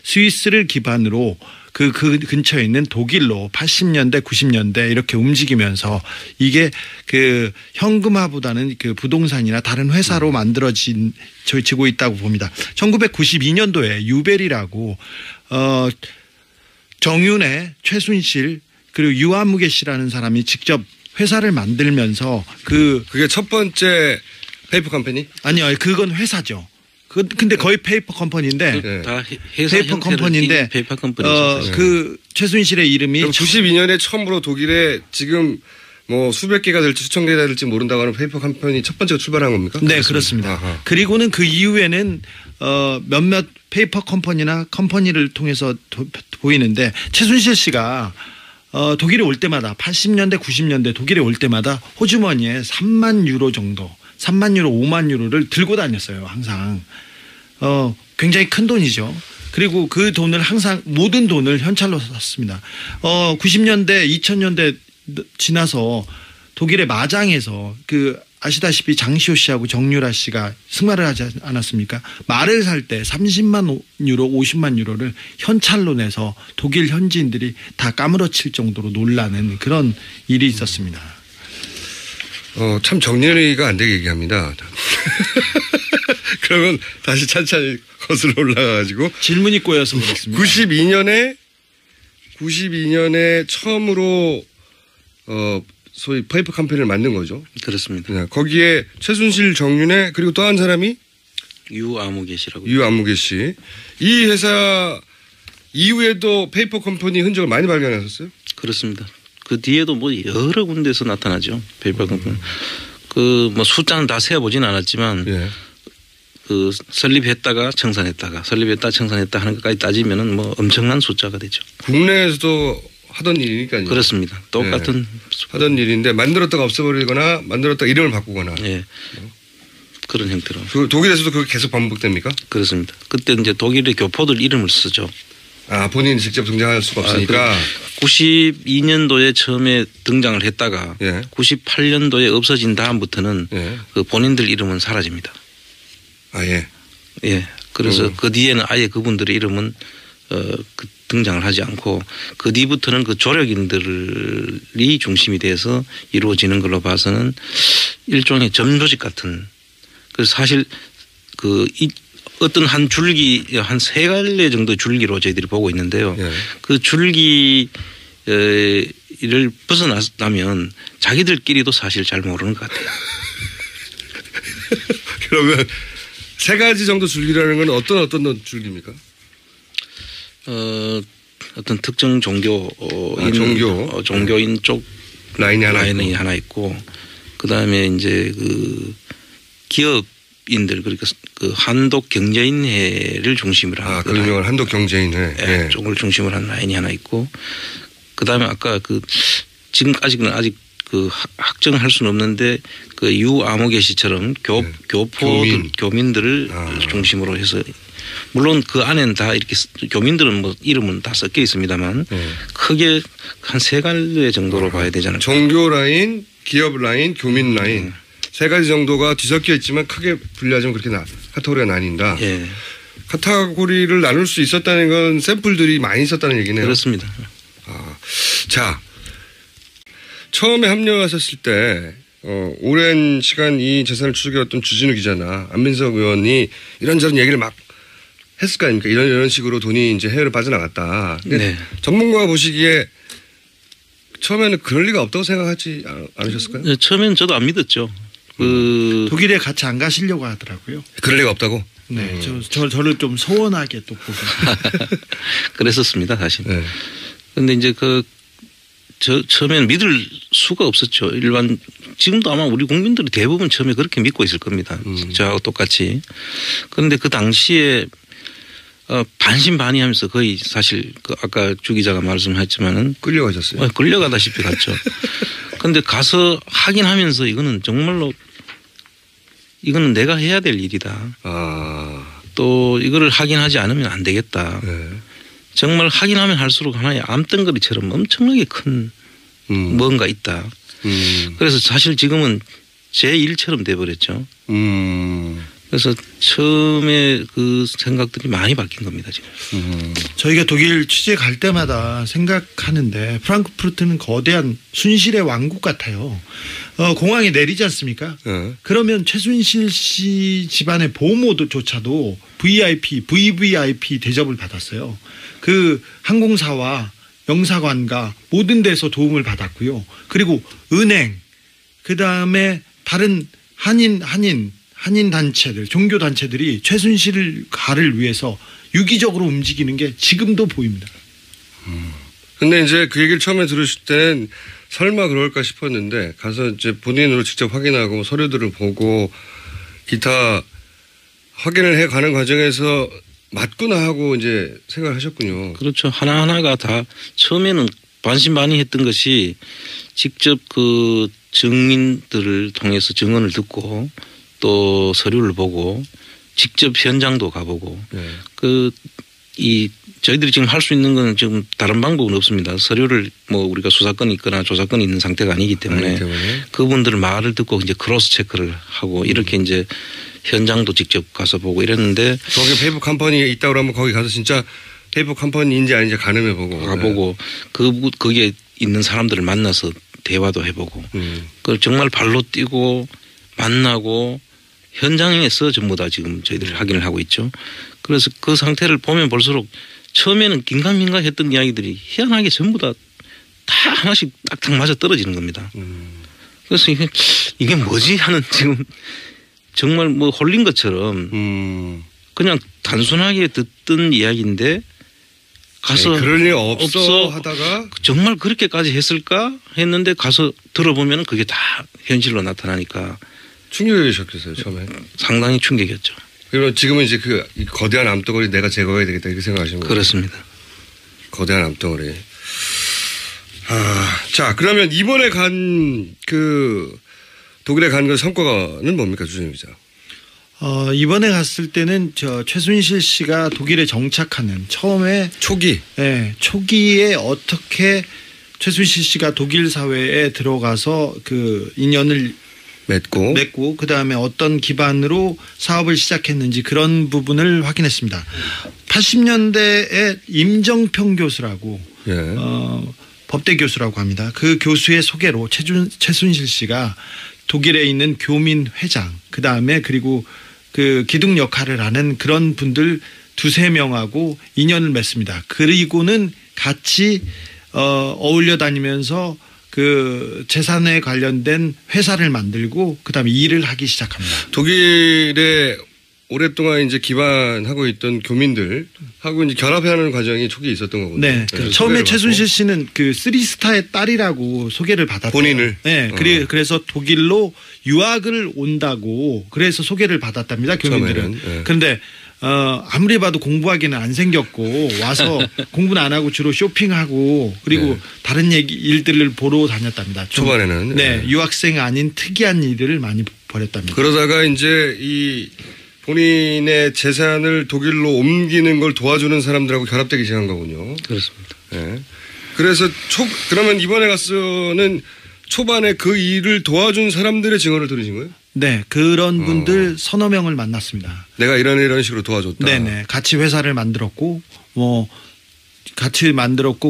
스위스를 기반으로 그 근처에 있는 독일로 80년대, 90년대 이렇게 움직이면서 이게 그 현금화보다는 그 부동산이나 다른 회사로 만들어지고 있다고 봅니다. 1992년도에 유벨이라고 정윤회, 최순실 그리고 유아무개 씨라는 사람이 직접 회사를 만들면서 그게 첫 번째 페이퍼 컴퍼니? 아니요, 그건 회사죠. 근데 거의 페이퍼 컴퍼니인데 네. 다 회사 페이퍼 컴퍼니인데 페이퍼 컴퍼니죠. 그 최순실의 이름이 92년에 처음으로 독일에 지금 뭐 수백 개가 될지 수천 개가 될지 모른다고 하는 페이퍼 컴퍼니 첫 번째가 출발한 겁니까? 네, 그렇습니다. 아하. 그리고는 그 이후에는 몇몇 페이퍼 컴퍼니나 컴퍼니를 통해서 보이는데 최순실 씨가 독일에 올 때마다 80년대 90년대 독일에 올 때마다 호주머니에 3만 유로 정도 3만 유로 5만 유로를 들고 다녔어요. 항상. 굉장히 큰 돈이죠. 그리고 그 돈을 항상 모든 돈을 현찰로 썼습니다. 90년대 2000년대 지나서 독일의 마장에서 아시다시피 장시호 씨하고 정유라 씨가 승마를 하지 않았습니까? 말을 살 때 30만 유로 50만 유로를 현찰로 내서 독일 현지인들이 다 까무러칠 정도로 놀라는 그런 일이 있었습니다. 참 정리가 안 되게 얘기합니다. 그러면 다시 찬찬히 거슬러 올라가가지고 질문이 꼬여서 그렇습니다. 92년에 처음으로 소위 페이퍼 컴퍼니를 만든 거죠. 그렇습니다. 거기에 최순실, 정윤회 그리고 또 한 사람이 유아무개 씨라고. 유아무개 씨. 이 회사 이후에도 페이퍼 컴퍼니 흔적을 많이 발견하셨어요? 그렇습니다. 그 뒤에도 뭐 여러 군데서 나타나죠. 페이퍼 컴퍼니. 뭐 숫자는 다 세어보진 않았지만 예. 설립했다가 청산했다가 설립했다 청산했다 하는 것까지 따지면은 뭐 엄청난 숫자가 되죠. 국내에서도 하던 일이니까요. 그렇습니다. 똑같은 네. 하던 일인데 만들었다가 없애버리거나 만들었다가 이름을 바꾸거나. 예. 그런 형태로. 독일에서도 그게 계속 반복됩니까? 그렇습니다. 그때 이제 독일의 교포들 이름을 쓰죠. 본인이 직접 등장할 수가 없으니까. 92년도에 처음에 등장을 했다가 예. 98년도에 없어진 다음부터는 예. 그 본인들 이름은 사라집니다. 예. 예. 그래서 그 뒤에는 아예 그분들의 이름은 등장을 하지 않고 그 뒤부터는 그 조력인들이 중심이 돼서 이루어지는 걸로 봐서는 일종의 점조직 같은. 그래서 사실 어떤 한 줄기 한 세 갈래 정도 줄기로 저희들이 보고 있는데요. 예. 그 줄기를 벗어나면 자기들끼리도 사실 잘 모르는 것 같아요. 그러면 세 가지 정도 줄기라는 건 어떤 줄기입니까? 어떤 특정 종교인 쪽 라인이 하나 있고 그다음에 이제 기업인들 그러니까 한독 경제인회를 중심으로 한 그 유명한 한독 경제인회 예. 쪽을 중심으로 한 라인이 하나 있고 그다음에 아까 지금까지는 아직 확정할 수는 없는데 유아무개 씨처럼 교민들을 중심으로 해서 물론 그 안에는 다 이렇게 교민들은 뭐 이름은 다 섞여 있습니다만 크게 한 세 갈래 정도로 봐야 되지 않을까. 종교 라인, 기업 라인, 교민 라인 세 가지 정도가 뒤섞여 있지만 크게 분류하자면 그렇게 카테고리가 나뉜다. 예. 카테고리를 나눌 수 있었다는 건 샘플들이 많이 있었다는 얘기네요. 그렇습니다. 자, 처음에 합류하셨을 때 오랜 시간 이 재산을 추적해왔던 주진우 기자나 안민석 의원이 이런저런 얘기를 막 했을 거 아닙니까? 이런 식으로 돈이 이제 해외로 빠져나갔다. 네. 전문가가 보시기에 처음에는 그럴 리가 없다고 생각하지 않으셨을까요? 네, 처음에는 저도 안 믿었죠. 독일에 같이 안 가시려고 하더라고요. 그럴 리가 없다고? 네. 저를 좀 소원하게 또 보고. 그랬었습니다, 사실. 네. 근데 이제 처음에는 믿을 수가 없었죠. 지금도 아마 우리 국민들이 대부분 처음에 그렇게 믿고 있을 겁니다. 저하고 똑같이. 그런데 그 당시에 반신반의하면서 거의 사실 아까 주 기자가 말씀하셨지만은 끌려가셨어요. 끌려가다시피 갔죠. 그런데 가서 확인하면서 이거는 정말로 이거는 내가 해야 될 일이다. 또 이거를 확인하지 않으면 안 되겠다. 네. 정말 확인하면 할수록 하나의 암덩어리처럼 엄청나게 큰 뭔가 있다. 그래서 사실 지금은 제 일처럼 돼버렸죠. 그래서 처음에 그 생각들이 많이 바뀐 겁니다, 지금. 저희가 독일 취재 갈 때마다 생각하는데 프랑크푸르트는 거대한 순실의 왕국 같아요. 공항에 내리지 않습니까? 그러면 최순실 씨 집안의 보모조차도 VVIP 대접을 받았어요. 그 항공사와 영사관과 모든 데서 도움을 받았고요. 그리고 은행, 그 다음에 다른 한인 단체들, 종교 단체들이 최순실 가를 위해서 유기적으로 움직이는 게 지금도 보입니다. 근데 이제 그 얘기를 처음에 들으실 때는 설마 그럴까 싶었는데 가서 이제 본인으로 직접 확인하고 서류들을 보고 기타 확인을 해 가는 과정에서 맞구나 하고 이제 생각을 하셨군요. 그렇죠. 하나하나가 다 처음에는 반신반의했던 것이 직접 그 증인들을 통해서 증언을 듣고 또 서류를 보고 직접 현장도 가보고 저희들이 지금 할 수 있는 건 지금 다른 방법은 없습니다. 서류를 뭐 우리가 수사권이 있거나 조사권이 있는 상태가 아니기 때문에 그분들 말을 듣고 이제 크로스 체크를 하고 이렇게 이제 현장도 직접 가서 보고 이랬는데 거기 페이퍼 컴퍼니에 있다고 하면 거기 가서 진짜 페이퍼 컴퍼니인지 아닌지 가늠해 보고 가보고 거기에 있는 사람들을 만나서 대화도 해보고 그걸 정말 발로 뛰고 만나고 현장에서 전부 다 지금 저희들이 확인을 하고 있죠. 그래서 그 상태를 보면 볼수록 처음에는 긴가민가 했던 이야기들이 희한하게 전부 다 하나씩 딱딱 맞아 떨어지는 겁니다. 그래서 이게 뭐지 하는 지금 정말 뭐 홀린 것처럼 그냥 단순하게 듣던 이야기인데 가서 그럴 일 없어 하다가 정말 그렇게까지 했을까 했는데 가서 들어보면 그게 다 현실로 나타나니까 충격이셨겠어요 처음에. 상당히 충격이었죠. 그리고 지금은 이제 그 거대한 암덩어리 내가 제거해야 되겠다 이렇게 생각하시는 거예요? 그렇습니다. 거대한 암덩어리. 자 그러면 이번에 간 그 독일에 간 그 성과는 뭡니까 주진우 기자? 이번에 갔을 때는 최순실 씨가 독일에 정착하는 처음에 초기에 어떻게 최순실 씨가 독일 사회에 들어가서 그 인연을 맺고 그 다음에 어떤 기반으로 사업을 시작했는지 그런 부분을 확인했습니다. 80년대에 임정평 교수라고 법대 교수라고 합니다. 그 교수의 소개로 최순실 씨가 독일에 있는 교민 회장 그 다음에 그리고 그 기둥 역할을 하는 그런 분들 2-3명하고 인연을 맺습니다. 그리고는 같이 어울려 다니면서 그 재산에 관련된 회사를 만들고 그다음에 일을 하기 시작합니다. 독일에 오랫동안 이제 기반하고 있던 교민들하고 이제 결합하는 과정이 초기에 있었던 거군요. 네. 처음에 최순실 씨는 그 3스타의 딸이라고 소개를 받았어요. 본인을. 네. 그래서 독일로 유학을 온다고 그래서 소개를 받았답니다. 교민들은. 그런데 아무리 봐도 공부하기는 안 생겼고 와서 공부는 안 하고 주로 쇼핑하고 그리고 다른 일들을 보러 다녔답니다. 초반에는. 네. 유학생 아닌 특이한 일들을 많이 벌였답니다. 그러다가 이제 이 본인의 재산을 독일로 옮기는 걸 도와주는 사람들하고 결합되기 시작한 거군요. 그렇습니다. 네. 그래서 그러면 이번에 가서는 초반에 그 일을 도와준 사람들의 증언을 들으신 거예요? 네. 그런 분들 서너 명을 만났습니다. 내가 이런 식으로 도와줬다. 네네. 같이 회사를 만들었고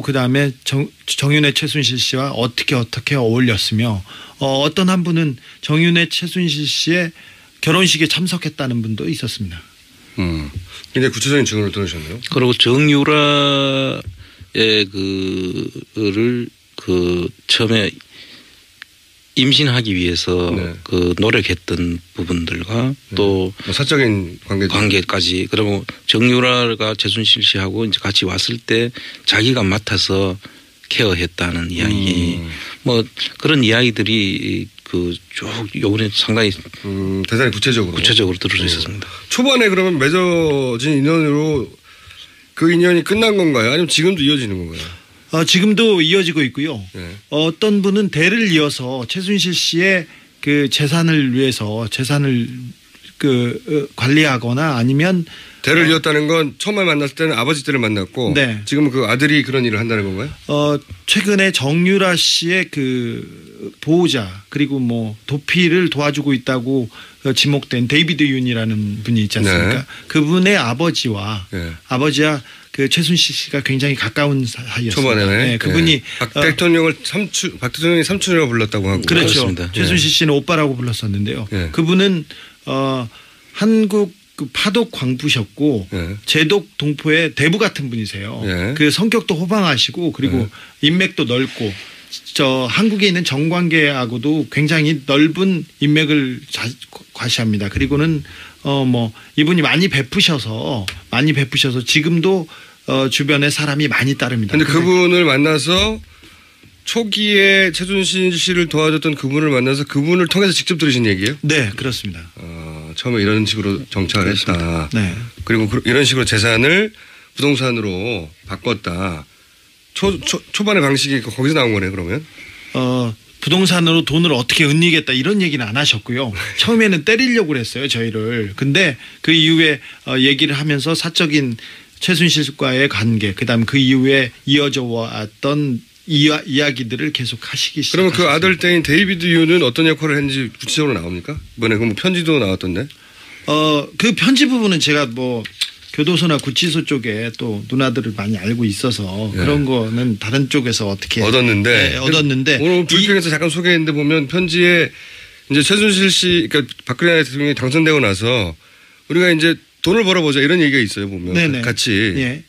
그다음에 정윤회 최순실 씨와 어떻게 어울렸으며 어떤 한 분은 정윤회 최순실 씨의 결혼식에 참석했다는 분도 있었습니다. 굉장히 구체적인 증언을 들으셨네요. 그리고 정유라의 처음에 임신하기 위해서 그 노력했던 부분들과 또 사적인 관계까지 그리고 정유라가 최순실 씨하고 이제 같이 왔을 때 자기가 맡아서 케어했다는 이야기 뭐 그런 이야기들이 그 쭉 요번에 상당히 대단히 구체적으로 들을 수 있었습니다. 초반에 그러면 맺어진 인연으로 그 인연이 끝난 건가요? 아니면 지금도 이어지는 건가요? 지금도 이어지고 있고요. 어떤 분은 대를 이어서 최순실 씨의 그 재산을 위해서 재산을 관리하거나 아니면 대를 이었다는 건 처음에 만났을 때는 아버지 때를 만났고 지금은 그 아들이 그런 일을 한다는 건가요? 최근에 정유라 씨의 그 보호자 그리고 뭐 도피를 도와주고 있다고 지목된 데이비드 윤이라는 분이 있지 않습니까? 그분의 아버지와 그 최순실 씨가 굉장히 가까운 사이였습니다. 초반에는 그분이 박 대통령이 삼촌이라고 불렀다고 하고 그렇죠. 최순실 씨는 오빠라고 불렀었는데요. 그분은 한국 그 파독 광부셨고 예. 제독 동포의 대부 같은 분이세요. 예. 그 성격도 호방하시고 그리고 인맥도 넓고 저 한국에 있는 정관계하고도 굉장히 넓은 인맥을 과시합니다. 그리고는 뭐 이분이 많이 베푸셔서 지금도 주변에 사람이 많이 따릅니다. 근데 그분을 만나서 초기에 최순실 씨를 도와줬던 그분을 만나서 그분을 통해서 직접 들으신 얘기예요? 네, 그렇습니다. 처음에 이런 식으로 정착을 했다. 네. 그리고 이런 식으로 재산을 부동산으로 바꿨다. 초반의 방식이 거기서 나온 거네, 그러면? 부동산으로 돈을 어떻게 은닉했다 이런 얘기는 안 하셨고요. 처음에는 때리려고 그랬어요, 저희를. 근데 그 이후에 얘기를 하면서 사적인 최순실과의 관계, 그다음 그 이후에 이어져 왔던 이야기들을 계속 하시기 시작하셨습니다. 그러면 그 아들 때인 데이비드 유는 어떤 역할을 했는지 구체적으로 나옵니까? 이번에 그 편지도 나왔던데? 그 편지 부분은 제가 뭐 교도소나 구치소 쪽에 또 누나들을 많이 알고 있어서 그런 거는 다른 쪽에서 어떻게 얻었는데 오늘 브리핑에서 잠깐 소개했는데 보면 편지에 이제 최순실 씨, 그러니까 박근혜 대통령이 당선되고 나서 우리가 이제 돈을 벌어보자 이런 얘기가 있어요, 보면. 네네. 같이. 예.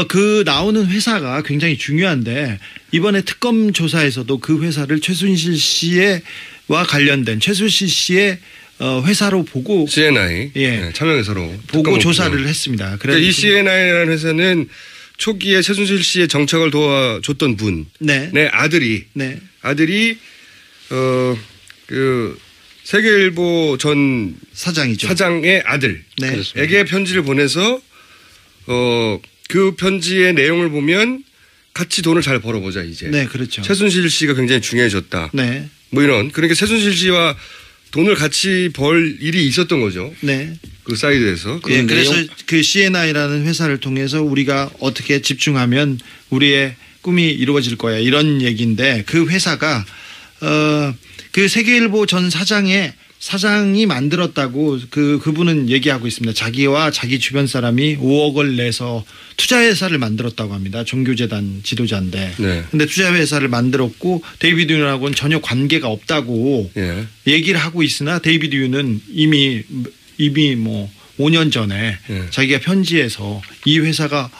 그 나오는 회사가 굉장히 중요한데 이번에 특검 조사에서도 그 회사를 최순실 씨와 관련된 최순실 씨의 회사로 보고 CNI 예. 참여회사로 보고 조사를 했습니다. 그러니까 이 CNI라는 회사는 초기에 최순실 씨의 정착을 도와줬던 분, 네 아들이 그 세계일보 전 사장의 아들에게 편지를 보내서 그 편지의 내용을 보면 같이 돈을 잘 벌어보자 이제. 네, 그렇죠. 최순실 씨가 굉장히 중요해졌다. 네. 뭐 이런. 그러니까 최순실 씨와 돈을 같이 벌 일이 있었던 거죠. 네. 그 사이드에서. 예, 그래서 그 CNI라는 회사를 통해서 우리가 어떻게 집중하면 우리의 꿈이 이루어질 거야 이런 얘기인데 그 회사가 그 세계일보 전 사장이 만들었다고 그분은 얘기하고 있습니다. 자기와 자기 주변 사람이 5억을 내서 투자회사를 만들었다고 합니다. 종교재단 지도자인데. 네. 근데 투자회사를 만들었고 데이비드 윤하고는 전혀 관계가 없다고 얘기를 하고 있으나 데이비드 윤은 이미 뭐 5년 전에 자기가 편지에서 이 회사가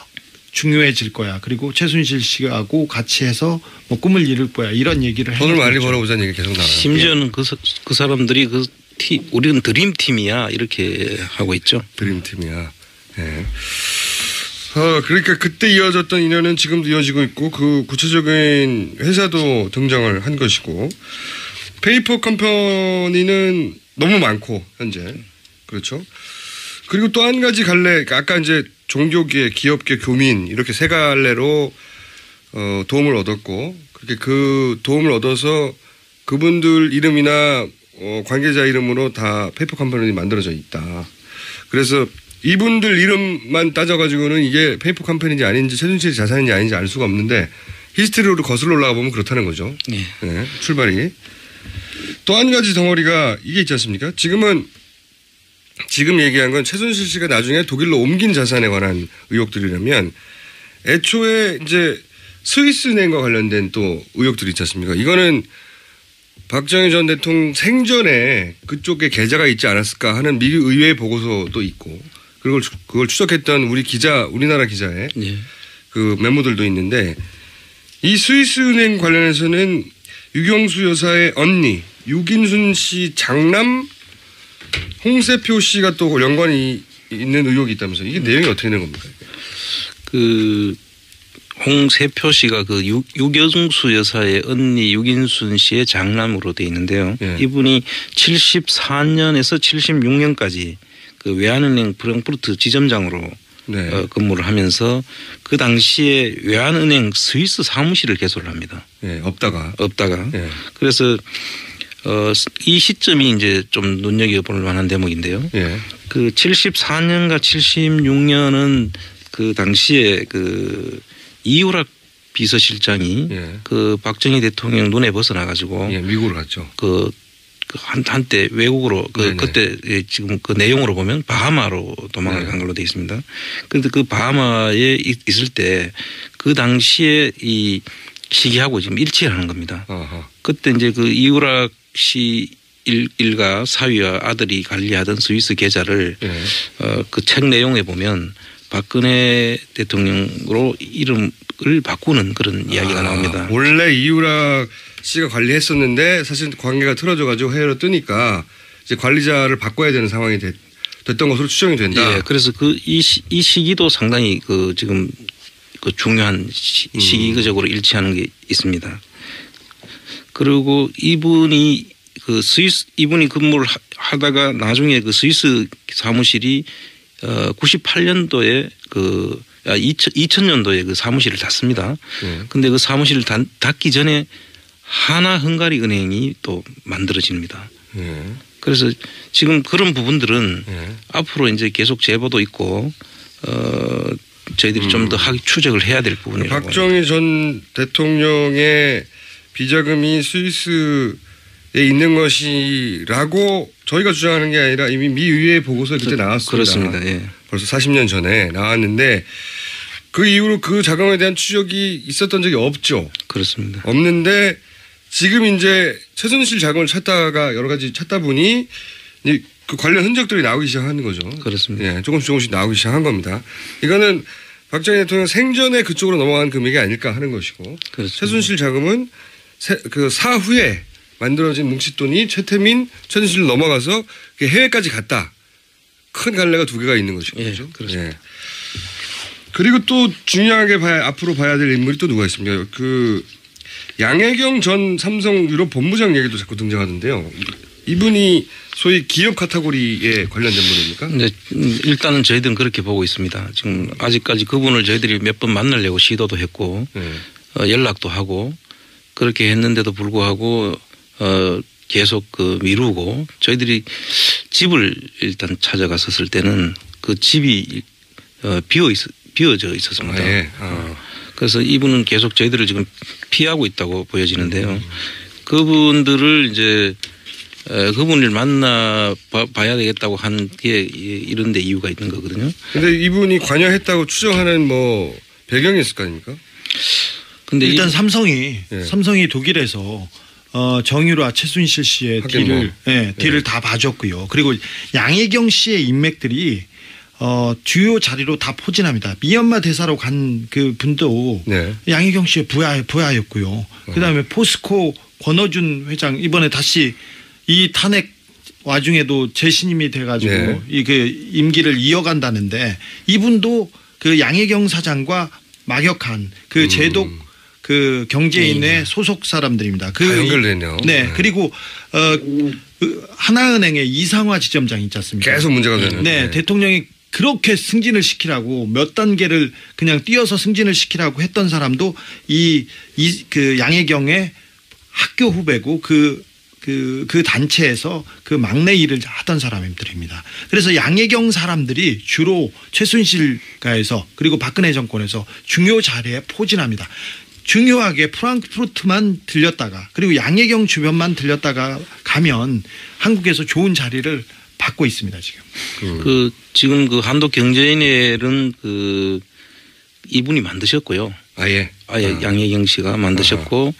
중요해질 거야. 그리고 최순실 씨하고 같이 해서 뭐 꿈을 이룰 거야. 이런 얘기를 돈을 많이 벌어보자는 얘기 계속 나와요. 심지어는 그 사람들이 우리는 드림팀이야 이렇게 하고 있죠. 드림팀이야. 네. 그러니까 그때 이어졌던 인연은 지금도 이어지고 있고 그 구체적인 회사도 등장을 한 것이고 페이퍼 컴퍼니는 너무 많고 현재 그렇죠. 그리고 또 한 가지 갈래 아까 이제 종교계, 기업계, 교민 이렇게 세 갈래로 도움을 얻었고 그렇게 그 도움을 얻어서 그분들 이름이나 관계자 이름으로 다 페이퍼 컴퍼니 만들어져 있다. 그래서 이분들 이름만 따져가지고는 이게 페이퍼 컴퍼니인지 아닌지 최순실 자산인지 아닌지 알 수가 없는데 히스토리로 거슬러 올라가 보면 그렇다는 거죠. 네, 출발이. 또 한 가지 덩어리가 이게 있지 않습니까? 지금 얘기한 건 최순실 씨가 나중에 독일로 옮긴 자산에 관한 의혹들이라면 애초에 이제 스위스은행과 관련된 또 의혹들이 있지 않습니까? 이거는 박정희 전 대통령 생전에 그쪽에 계좌가 있지 않았을까 하는 미국 의회 보고서도 있고 그걸 추적했던 우리나라 기자의 그 메모들도 있는데 이 스위스은행 관련해서는 유경수 여사의 언니 유긴순 씨 장남 홍세표 씨가 또 연관이 있는 의혹이 있다면서 이게 내용이 어떻게 되는 겁니까? 그 홍세표 씨가 그 유경수 여사의 언니 유긴순 씨의 장남으로 돼 있는데요. 이분이 74년에서 76년까지 그 외환은행 프랑크푸르트 지점장으로 근무를 하면서 그 당시에 외환은행 스위스 사무실을 개설을 합니다. 없다가. 그래서 이 시점이 이제 좀 눈여겨볼 만한 대목인데요. 그 74년과 76년은 그 당시에 그 이우락 비서실장이 그 박정희 대통령 눈에 벗어나가지고 미국으로 갔죠. 한때 외국으로 그때 지금 그 내용으로 보면 바하마로 도망을 간 걸로 돼 있습니다. 그런데 그 바하마에 있을 때 그 당시에 이 시기하고 지금 일치를 하는 겁니다. 그때 이제 그 이우락 씨 일가 사위와 아들이 관리하던 스위스 계좌를 그 책 내용에 보면 박근혜 대통령으로 이름을 바꾸는 그런 이야기가 나옵니다. 원래 이유락 씨가 관리했었는데 사실 관계가 틀어져가지고 해외로 뜨니까 이제 관리자를 바꿔야 되는 상황이 됐던 것으로 추정이 된다. 예, 그래서 이 시기도 상당히 그 지금 그 중요한 시기적으로 일치하는 게 있습니다. 그리고 이분이 근무를 하다가 나중에 그 스위스 사무실이 98년도에 2000년도에 그 사무실을 닫습니다. 근데 그 사무실을 닫기 전에 하나 헝가리 은행이 또 만들어집니다. 그래서 지금 그런 부분들은 앞으로 이제 계속 제보도 있고 저희들이 좀 더 추적을 해야 될 부분이라고. 박정희 전 대통령의 비자금이 스위스에 있는 것이라고 저희가 주장하는 게 아니라 이미 미 의회 보고서에 그때 나왔습니다. 그렇습니다. 예. 벌써 40년 전에 나왔는데 그 이후로 그 자금에 대한 추적이 있었던 적이 없죠. 그렇습니다. 없는데 지금 이제 최순실 자금을 찾다가 여러 가지 찾다 보니 그 관련 흔적들이 나오기 시작하는 거죠. 그렇습니다. 예, 조금씩 나오기 시작한 겁니다. 이거는 박정희 대통령 생전에 그쪽으로 넘어간 금액이 아닐까 하는 것이고 그렇습니다. 최순실 자금은 그 사후에 만들어진 뭉칫돈이 최순실을 넘어가서 해외까지 갔다. 큰 갈래가 두 개가 있는 것이죠. 예, 그렇습니다. 예. 그리고 또 중요하게 앞으로 봐야 될 인물이 또 누가 있습니까? 그 양혜경 전 삼성 유럽 본부장 얘기도 자꾸 등장하던데요. 이분이 소위 기업 카테고리에 관련된 분입니까? 네, 일단은 저희들은 그렇게 보고 있습니다. 지금 아직까지 그분을 저희들이 몇 번 만나려고 시도도 했고 연락도 하고 그렇게 했는데도 불구하고 계속 미루고 저희들이 집을 일단 찾아갔었을 때는 그 집이 비어져 있었습니다. 예. 그래서 이분은 계속 저희들을 지금 피하고 있다고 보여지는데요. 그분들을 이제 그분을 만나 봐야 되겠다고 한 게 이런 데 이유가 있는 거거든요. 그런데 이분이 관여했다고 추정하는 뭐 배경이 있을 거 아닙니까? 근데 일단 삼성이 독일에서 정유라 최순실 씨의 딜을 다 봐줬고요. 그리고 양혜경 씨의 인맥들이 주요 자리로 다 포진합니다. 미얀마 대사로 간 그 분도 양혜경 씨의 부하였고요. 그다음에 포스코 권어준 회장 이번에 다시 이 탄핵 와중에도 재신임이 돼가지고 그 임기를 이어간다는데 이분도 그 양혜경 사장과 막역한 그 제독 그 경제인의 소속 사람들입니다. 다 연결되네요. 네. 그리고 하나은행의 이상화 지점장 있지 않습니까? 계속 문제가 되는. 네. 대통령이 그렇게 승진을 시키라고 몇 단계를 그냥 띄어서 승진을 시키라고 했던 사람도 그 양혜경의 학교 후배고 그 단체에서 그 막내 일을 하던 사람들입니다. 그래서 양혜경 사람들이 주로 최순실가에서 그리고 박근혜 정권에서 중요 자리에 포진합니다. 중요하게 프랑크푸르트만 들렸다가 그리고 양혜경 주변만 들렸다가 가면 한국에서 좋은 자리를 받고 있습니다 지금. 지금 그 한독 경제인회는 이분이 만드셨고요. 아예 양혜경 씨가 만드셨고.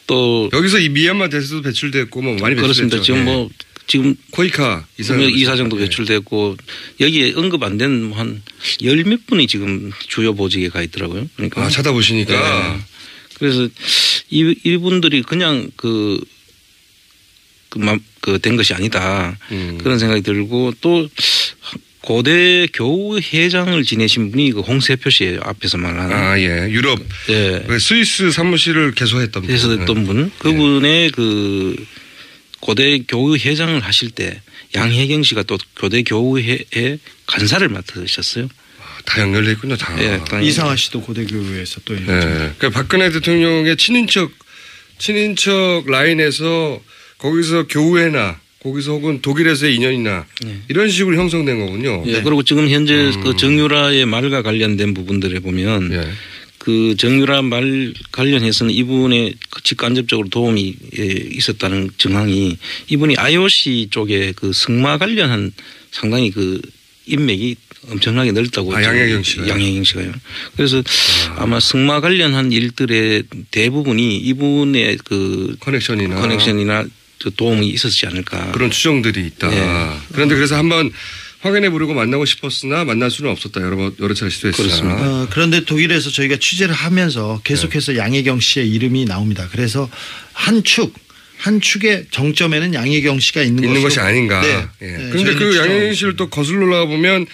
또 여기서 이 미얀마 대사도 배출됐고 뭐 많이 배출됐죠. 그렇습니다. 지금 코이카 이사장도 배출됐고 여기에 언급 안 된 한 열 몇 분이 지금 주요 보직에 가 있더라고요. 그러니까 찾아보시니까. 네. 그래서 이분들이 그냥 된 것이 아니다 그런 생각이 들고 또 고대 교우회장을 지내신 분이 그 홍세표 씨예요. 앞에서 말하는. 유럽. 스위스 사무실을 개소했던 분. 그분의 그 고대 교우회장을 하실 때 양혜경 씨가 또 고대 교우회의 간사를 맡으셨어요. 다 연결돼 있군요. 다. 이상화 씨도 고대 교우에서 또. 그러니까 박근혜 대통령의 친인척 라인에서 거기서 교우회나 거기서 혹은 독일에서의 인연이나 이런 식으로 형성된 거군요. 그리고 지금 현재 그 정유라의 말과 관련된 부분들에 보면 그 정유라 말 관련해서는 이분의 직간접적으로 도움이 있었다는 정황이 이분이 IOC 쪽에 그 승마 관련한 상당히 그 인맥이 엄청나게 넓다고. 양혜경 씨가요? 양혜경 씨가요. 그래서 아마 승마 관련한 일들의 대부분이 이분의 그 커넥션이나 도움이 있었지 않을까. 그런 추정들이 있다. 예. 그런데 그래서 한번 확인해 보려고 만나고 싶었으나 만날 수는 없었다. 여러 차례 시도했으나. 그렇습니다. 그런데 독일에서 저희가 취재를 하면서 계속해서 양혜경 씨의 이름이 나옵니다. 그래서 한 축의 정점에는 양혜경 씨가 있는 것이 아닌가. 네. 예. 네, 그런데 그 저희는 양혜경 씨를 또 거슬러 올라가 보면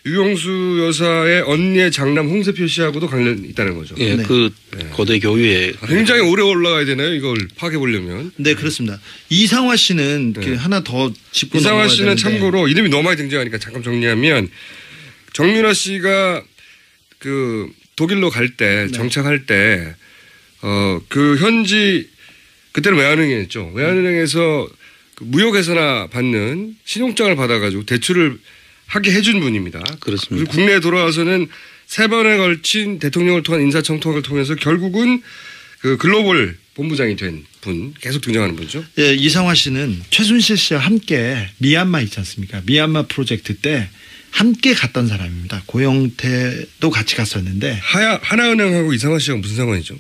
유경수 여사의 언니의 장남 홍세표 씨하고도 관련이 있다는 거죠. 예, 네. 그 고대 교유에 굉장히 오래 올라가야 되나요? 이걸 파악해 보려면. 네, 그렇습니다. 이상화 씨는 그 하나 더 짚고 이상화 넘어가야 씨는 되는데. 참고로 이름이 너무 많이 등장하니까 잠깐 정리하면 정윤아 씨가 그 독일로 갈 때 정착할 때 그 현지 그때는 외환은행이었죠. 외환은행에서 그 무역회사나 받는 신용장을 받아가지고 대출을 하게 해준 분입니다. 그렇습니다. 그리고 국내에 돌아와서는 3번에 걸친 대통령을 통한 인사청탁을 통해서 결국은 그 글로벌 본부장이 된 분, 계속 등장하는 분이죠. 예, 이상화 씨는 최순실 씨와 함께 미얀마 있지 않습니까? 미얀마 프로젝트 때 함께 갔던 사람입니다. 고영태도 같이 갔었는데. 하나은행하고 이상화 씨하고 무슨 상관이죠?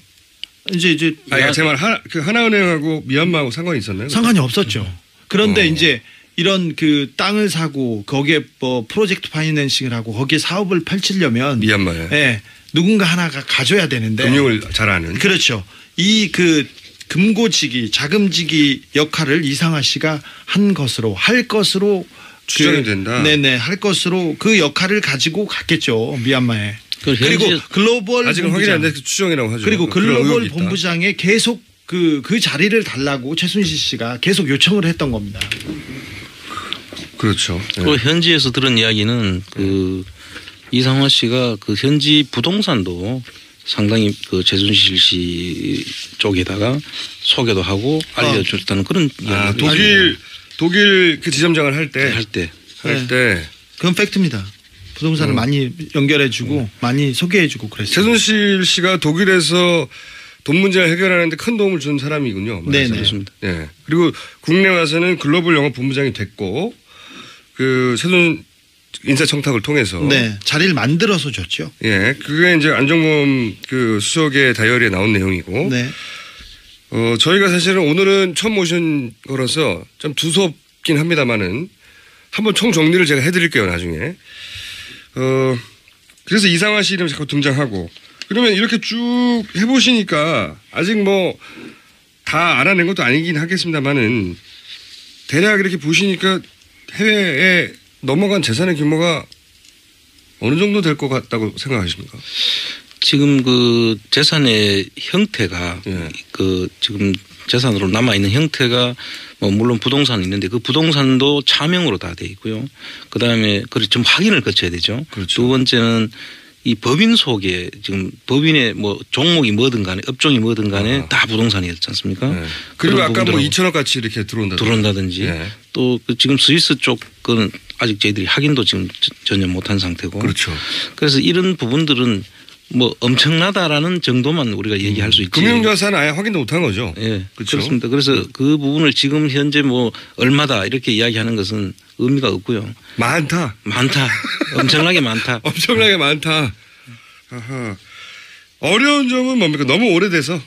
이제 제 말 하나은행하고 미얀마하고 상관이 있었나요? 상관이 없었죠. 그런데 이제 이런 그 땅을 사고 거기에 뭐 프로젝트 파이낸싱을 하고 거기에 사업을 펼치려면 미얀마에 예, 누군가 하나가 가져야 되는데 금융을 잘 아는 그렇죠. 이 그 금고지기 자금지기 역할을 이상화 씨가 할 것으로 추정이 된다. 네네 할 것으로 그 역할을 가지고 갔겠죠 미얀마에. 그리고 글로벌 아직은 확인이 안 돼서 추정이라고 하죠. 그리고 글로벌 본부장에 계속 그 자리를 달라고 최순실 씨가 계속 요청을 했던 겁니다. 그렇죠. 또 현지에서 들은 이야기는 그 이상화 씨가 그 현지 부동산도 상당히 그 최순실 씨 쪽에다가 소개도 하고 알려줬다는 그런 이야기. 독일 그 지점장을 할 때. 그건 팩트입니다. 부동산을 많이 연결해주고 많이 소개해주고 그랬어요. 최순실 씨가 독일에서 돈 문제를 해결하는데 큰 도움을 준 사람이군요. 네, 그렇습니다. 네. 그리고 국내 와서는 글로벌 영업 본부장이 됐고 그 최순 인사청탁을 통해서 자리를 만들어서 줬죠. 예, 그게 이제 안정범 그 수석의 다이어리에 나온 내용이고. 네. 저희가 사실은 오늘은 처음 모신 거라서 좀 두섭긴 합니다만은 한번 총 정리를 제가 해드릴게요 나중에. 그래서 이상화 씨 이름이 자꾸 등장하고 그러면 이렇게 쭉 해보시니까 아직 뭐 다 알아낸 것도 아니긴 하겠습니다만은 대략 이렇게 보시니까 해외에 넘어간 재산의 규모가 어느 정도 될 것 같다고 생각하십니까? 지금 그 재산의 형태가 그 지금 재산으로 남아있는 형태가 뭐 물론 부동산이 있는데 그 부동산도 차명으로 다 돼 있고요. 그다음에 그걸 좀 확인을 거쳐야 되죠. 그렇죠. 두 번째는 이 법인 속에 지금 법인의 뭐 종목이 뭐든 간에 업종이 뭐든 간에 다 부동산이었지 않습니까? 네. 그리고 아까 뭐 2천억 같이 이렇게 들어온다든지 또 그 지금 스위스 쪽은 아직 저희들이 확인도 지금 전혀 못한 상태고. 그렇죠. 그래서 이런 부분들은 뭐 엄청나다라는 정도만 우리가 얘기할 수 있지. 금융자산은 아예 확인도 못한 거죠. 예, 그렇죠? 그렇습니다. 그래서 그 부분을 지금 현재 뭐 얼마다 이렇게 이야기하는 것은 의미가 없고요. 많다. 엄청나게 많다. 엄청나게 많다. 아하. 어려운 점은 뭡니까? 너무 오래돼서.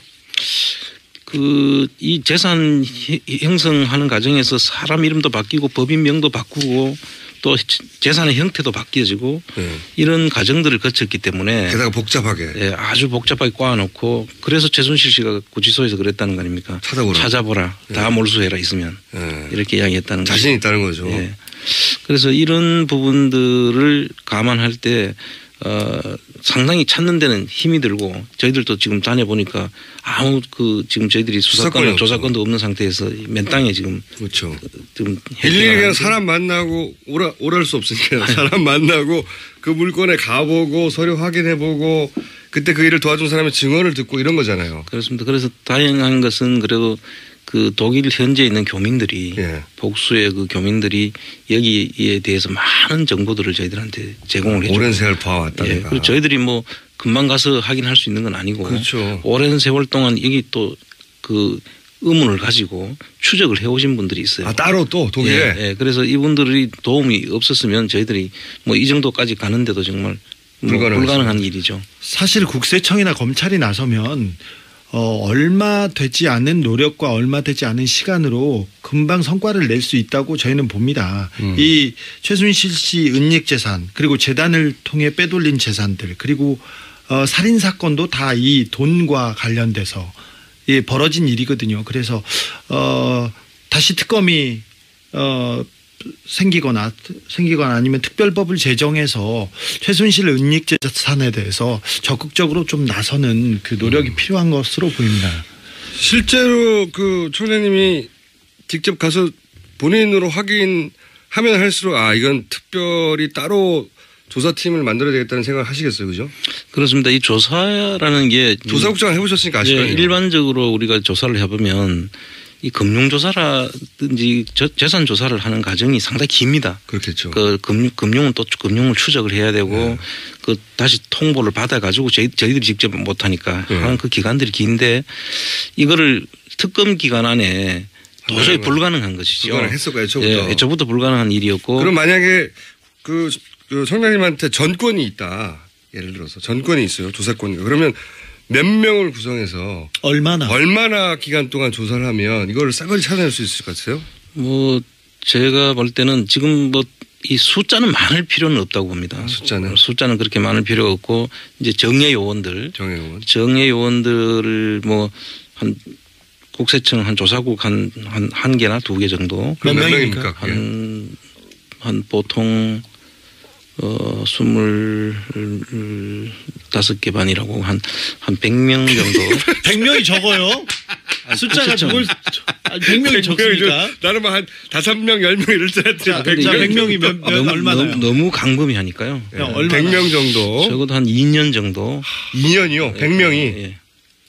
이 재산 형성하는 과정에서 사람 이름도 바뀌고 법인명도 바꾸고 또 재산의 형태도 바뀌어지고 이런 과정들을 거쳤기 때문에 게다가 복잡하게. 예, 아주 복잡하게 꼬아놓고 그래서 최순실 씨가 구치소에서 그랬다는 거 아닙니까? 찾아보라. 다 몰수해라 있으면. 이렇게 이야기했다는 거죠. 자신 있다는 거죠. 예. 그래서 이런 부분들을 감안할 때 상당히 찾는 데는 힘이 들고 저희들도 지금 다녀보니까 아무 지금 저희들이 수사권도 조사권도 없는 상태에서 맨 땅에 지금 그렇죠. 지금 일일이 그냥 사람 만나고 오랄 수 없으니까 사람 만나고 그 물건에 가보고 서류 확인해보고 그때 그 일을 도와준 사람의 증언을 듣고 이런 거잖아요. 그렇습니다. 그래서 다행한 것은 그래도 그 독일 현지에 있는 교민들이 복수의 그 교민들이 여기에 대해서 많은 정보들을 저희들한테 제공을 해주고 오랜 세월 봐왔다니까. 예, 그리고 저희들이 뭐 금방 가서 확인할 수 있는 건 아니고 그렇죠. 오랜 세월 동안 여기 또 그 의문을 가지고 추적을 해오신 분들이 있어요. 아 따로 또 독일에. 예, 그래서 이분들이 도움이 없었으면 저희들이 뭐 이 정도까지 가는데도 정말 불가능한 일이죠. 사실 국세청이나 검찰이 나서면 얼마 되지 않은 노력과 얼마 되지 않은 시간으로 금방 성과를 낼 수 있다고 저희는 봅니다. 이 최순실 씨 은닉 재산 그리고 재단을 통해 빼돌린 재산들 그리고 살인 사건도 다 이 돈과 관련돼서 벌어진 일이거든요. 그래서 다시 특검이 생기거나 아니면 특별법을 제정해서 최순실 은닉 재산에 대해서 적극적으로 좀 나서는 그 노력이 필요한 것으로 보입니다. 실제로 그 총장님이 직접 가서 본인으로 확인하면 할수록 이건 특별히 따로 조사팀을 만들어야 되겠다는 생각을 하시겠어요, 그죠? 그렇습니다. 이 조사라는 게 조사국장 해보셨으니까 아시죠? 일반적으로 우리가 조사를 해보면 이 금융조사라든지 재산 조사를 하는 과정이 상당히 깁니다. 그렇겠죠. 그 금융은 또 금융을 추적을 해야 되고 그 다시 통보를 받아가지고 저희들이 직접 못하니까 하는 그 기간들이 긴데 이거를 특검 기간 안에 도저히 불가능한 것이죠. 불가능했었고 애초부터. 애초부터 불가능한 일이었고. 그럼 만약에 그 총장님한테 전권이 있다. 예를 들어서 전권이 있어요. 조사권이. 그러면 몇 명을 구성해서 얼마나 기간 동안 조사를 하면 이걸 싸그리 찾아낼 수 있을 것 같아요? 뭐 제가 볼 때는 지금 뭐 이 숫자는 많을 필요는 없다고 봅니다. 숫자는 그렇게 많을 필요가 없고 이제 정예 요원들을 뭐 한 국세청 한 조사국 한 개나 두 개 정도. 몇 명입니까? 한 보통 25개 반이라고 한 100명 정도. 100명이 적어요? 숫자가 적을 100명이 적습니까? 나는 한 5명, 10명 이럴 줄 알았더니 100명이 얼마나요? 너무 광범위 하니까요. 100명 정도. 적어도 한 2년 정도. 2년이요? 100명이? 예.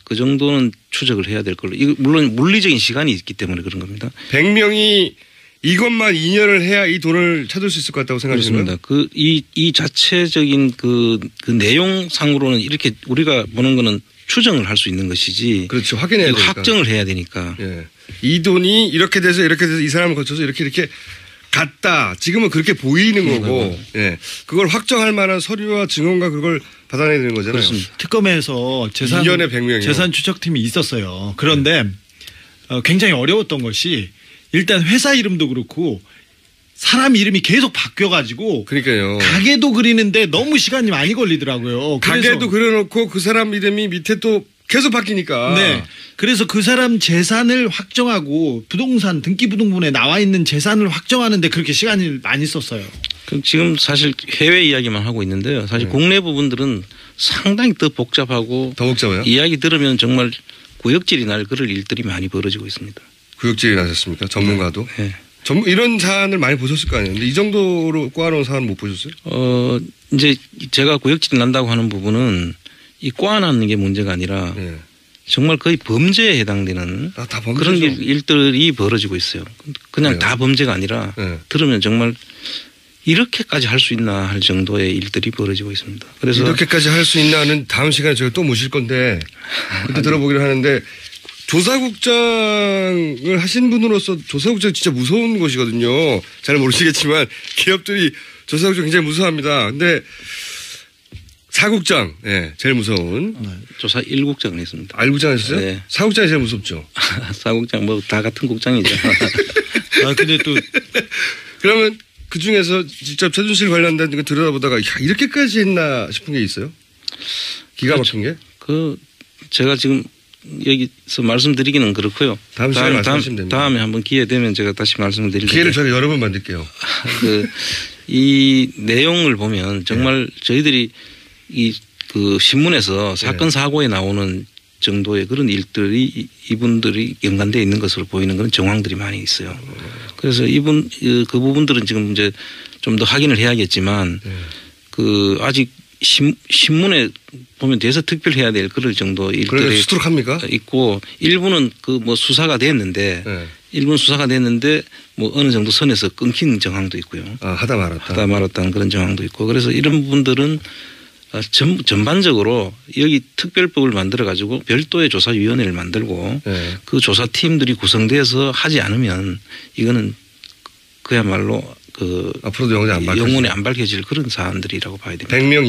그 정도는 추적을 해야 될 걸로. 이거 물론 물리적인 시간이 있기 때문에 그런 겁니다. 100명이 이것만 2년을 해야 이 돈을 찾을 수 있을 것 같다고 생각하십니까? 그렇습니다. 이 자체적인 그 내용상으로는 이렇게 우리가 보는 거는 추정을 할 수 있는 것이지. 그렇죠. 확인해야 되니까. 확정을 해야 되니까. 예. 이 돈이 이렇게 돼서 이 사람을 거쳐서 이렇게 갔다. 지금은 그렇게 보이는 거고. 예. 그걸 확정할 만한 서류와 증언과 그걸 받아내야 되는 거잖아요. 그렇습니다. 특검에서 2년에 100명이요. 재산 추적팀이 있었어요. 그런데 굉장히 어려웠던 것이 일단 회사 이름도 그렇고 사람 이름이 계속 바뀌어가지고 그러니까요. 가게도 그리는데 너무 시간이 많이 걸리더라고요. 가게도 그려놓고 그 사람 이름이 밑에 또 계속 바뀌니까. 네. 그래서 그 사람 재산을 확정하고 부동산 등기부등본에 나와 있는 재산을 확정하는데 그렇게 시간을 많이 썼어요. 그럼 지금 사실 해외 이야기만 하고 있는데요. 사실 국내 부분들은 상당히 더 복잡하고 더 복잡해요? 이야기 들으면 정말 구역질이 날 그럴 일들이 많이 벌어지고 있습니다. 구역질이 나셨습니까? 전문가도? 네. 이런 사안을 많이 보셨을 거 아니에요. 근데 이 정도로 꼬아놓은 사안 못 보셨어요? 이제 제가 구역질이 난다고 하는 부분은 이 꼬아놓는 게 문제가 아니라 네. 정말 거의 범죄에 해당되는 그런 일들이 벌어지고 있어요. 그냥 다 범죄가 아니라 들으면 정말 이렇게까지 할 수 있나 할 정도의 일들이 벌어지고 있습니다. 그래서 이렇게까지 할 수 있나는 다음 시간에 저희가 또 모실 건데 그때 들어보기로 하는데 조사국장을 하신 분으로서 조사국장 진짜 무서운 곳이거든요. 잘 모르시겠지만 기업들이 조사국장 굉장히 무서워합니다. 근데 사국장, 네, 제일 무서운. 조사 1국장을 했습니다. 1국장 하셨어요? 네. 사국장이 제일 무섭죠. 사국장 뭐 다 같은 국장이죠. 근데 또 그러면 그 중에서 직접 최순실 관련된 거 들여다보다가 이렇게까지 했나 싶은 게 있어요? 기가 막힌 게? 제가 지금 여기서 말씀드리기는 그렇고요. 다음 시간에 말씀하시면 됩니다. 다음에 한번 기회 되면 제가 다시 말씀을 드릴게요. 기회를 저희가 여러 번 만들게요. 이 내용을 보면 정말 저희들이 그 신문에서 사건 사고에 나오는 정도의 그런 일들이 이분들이 연관되어 있는 것으로 보이는 그런 정황들이 많이 있어요. 그래서 그 부분들은 지금 이제 좀 더 확인을 해야겠지만 그 아직 신문에 보면 대서특필해야 될 그럴 정도 일들이 수두룩합니까? 있고 일부는 그 뭐 수사가 됐는데 일부는 수사가 됐는데 뭐 어느 정도 선에서 끊긴 정황도 있고요. 하다 말았다는 그런 정황도 있고 그래서 이런 부분들은 전반적으로 여기 특별법을 만들어 가지고 별도의 조사위원회를 만들고 그 조사팀들이 구성돼서 하지 않으면 이거는 그야말로 앞으로도 영원히 안 밝혀질 그런 사안들이라고 봐야 됩니다. 100명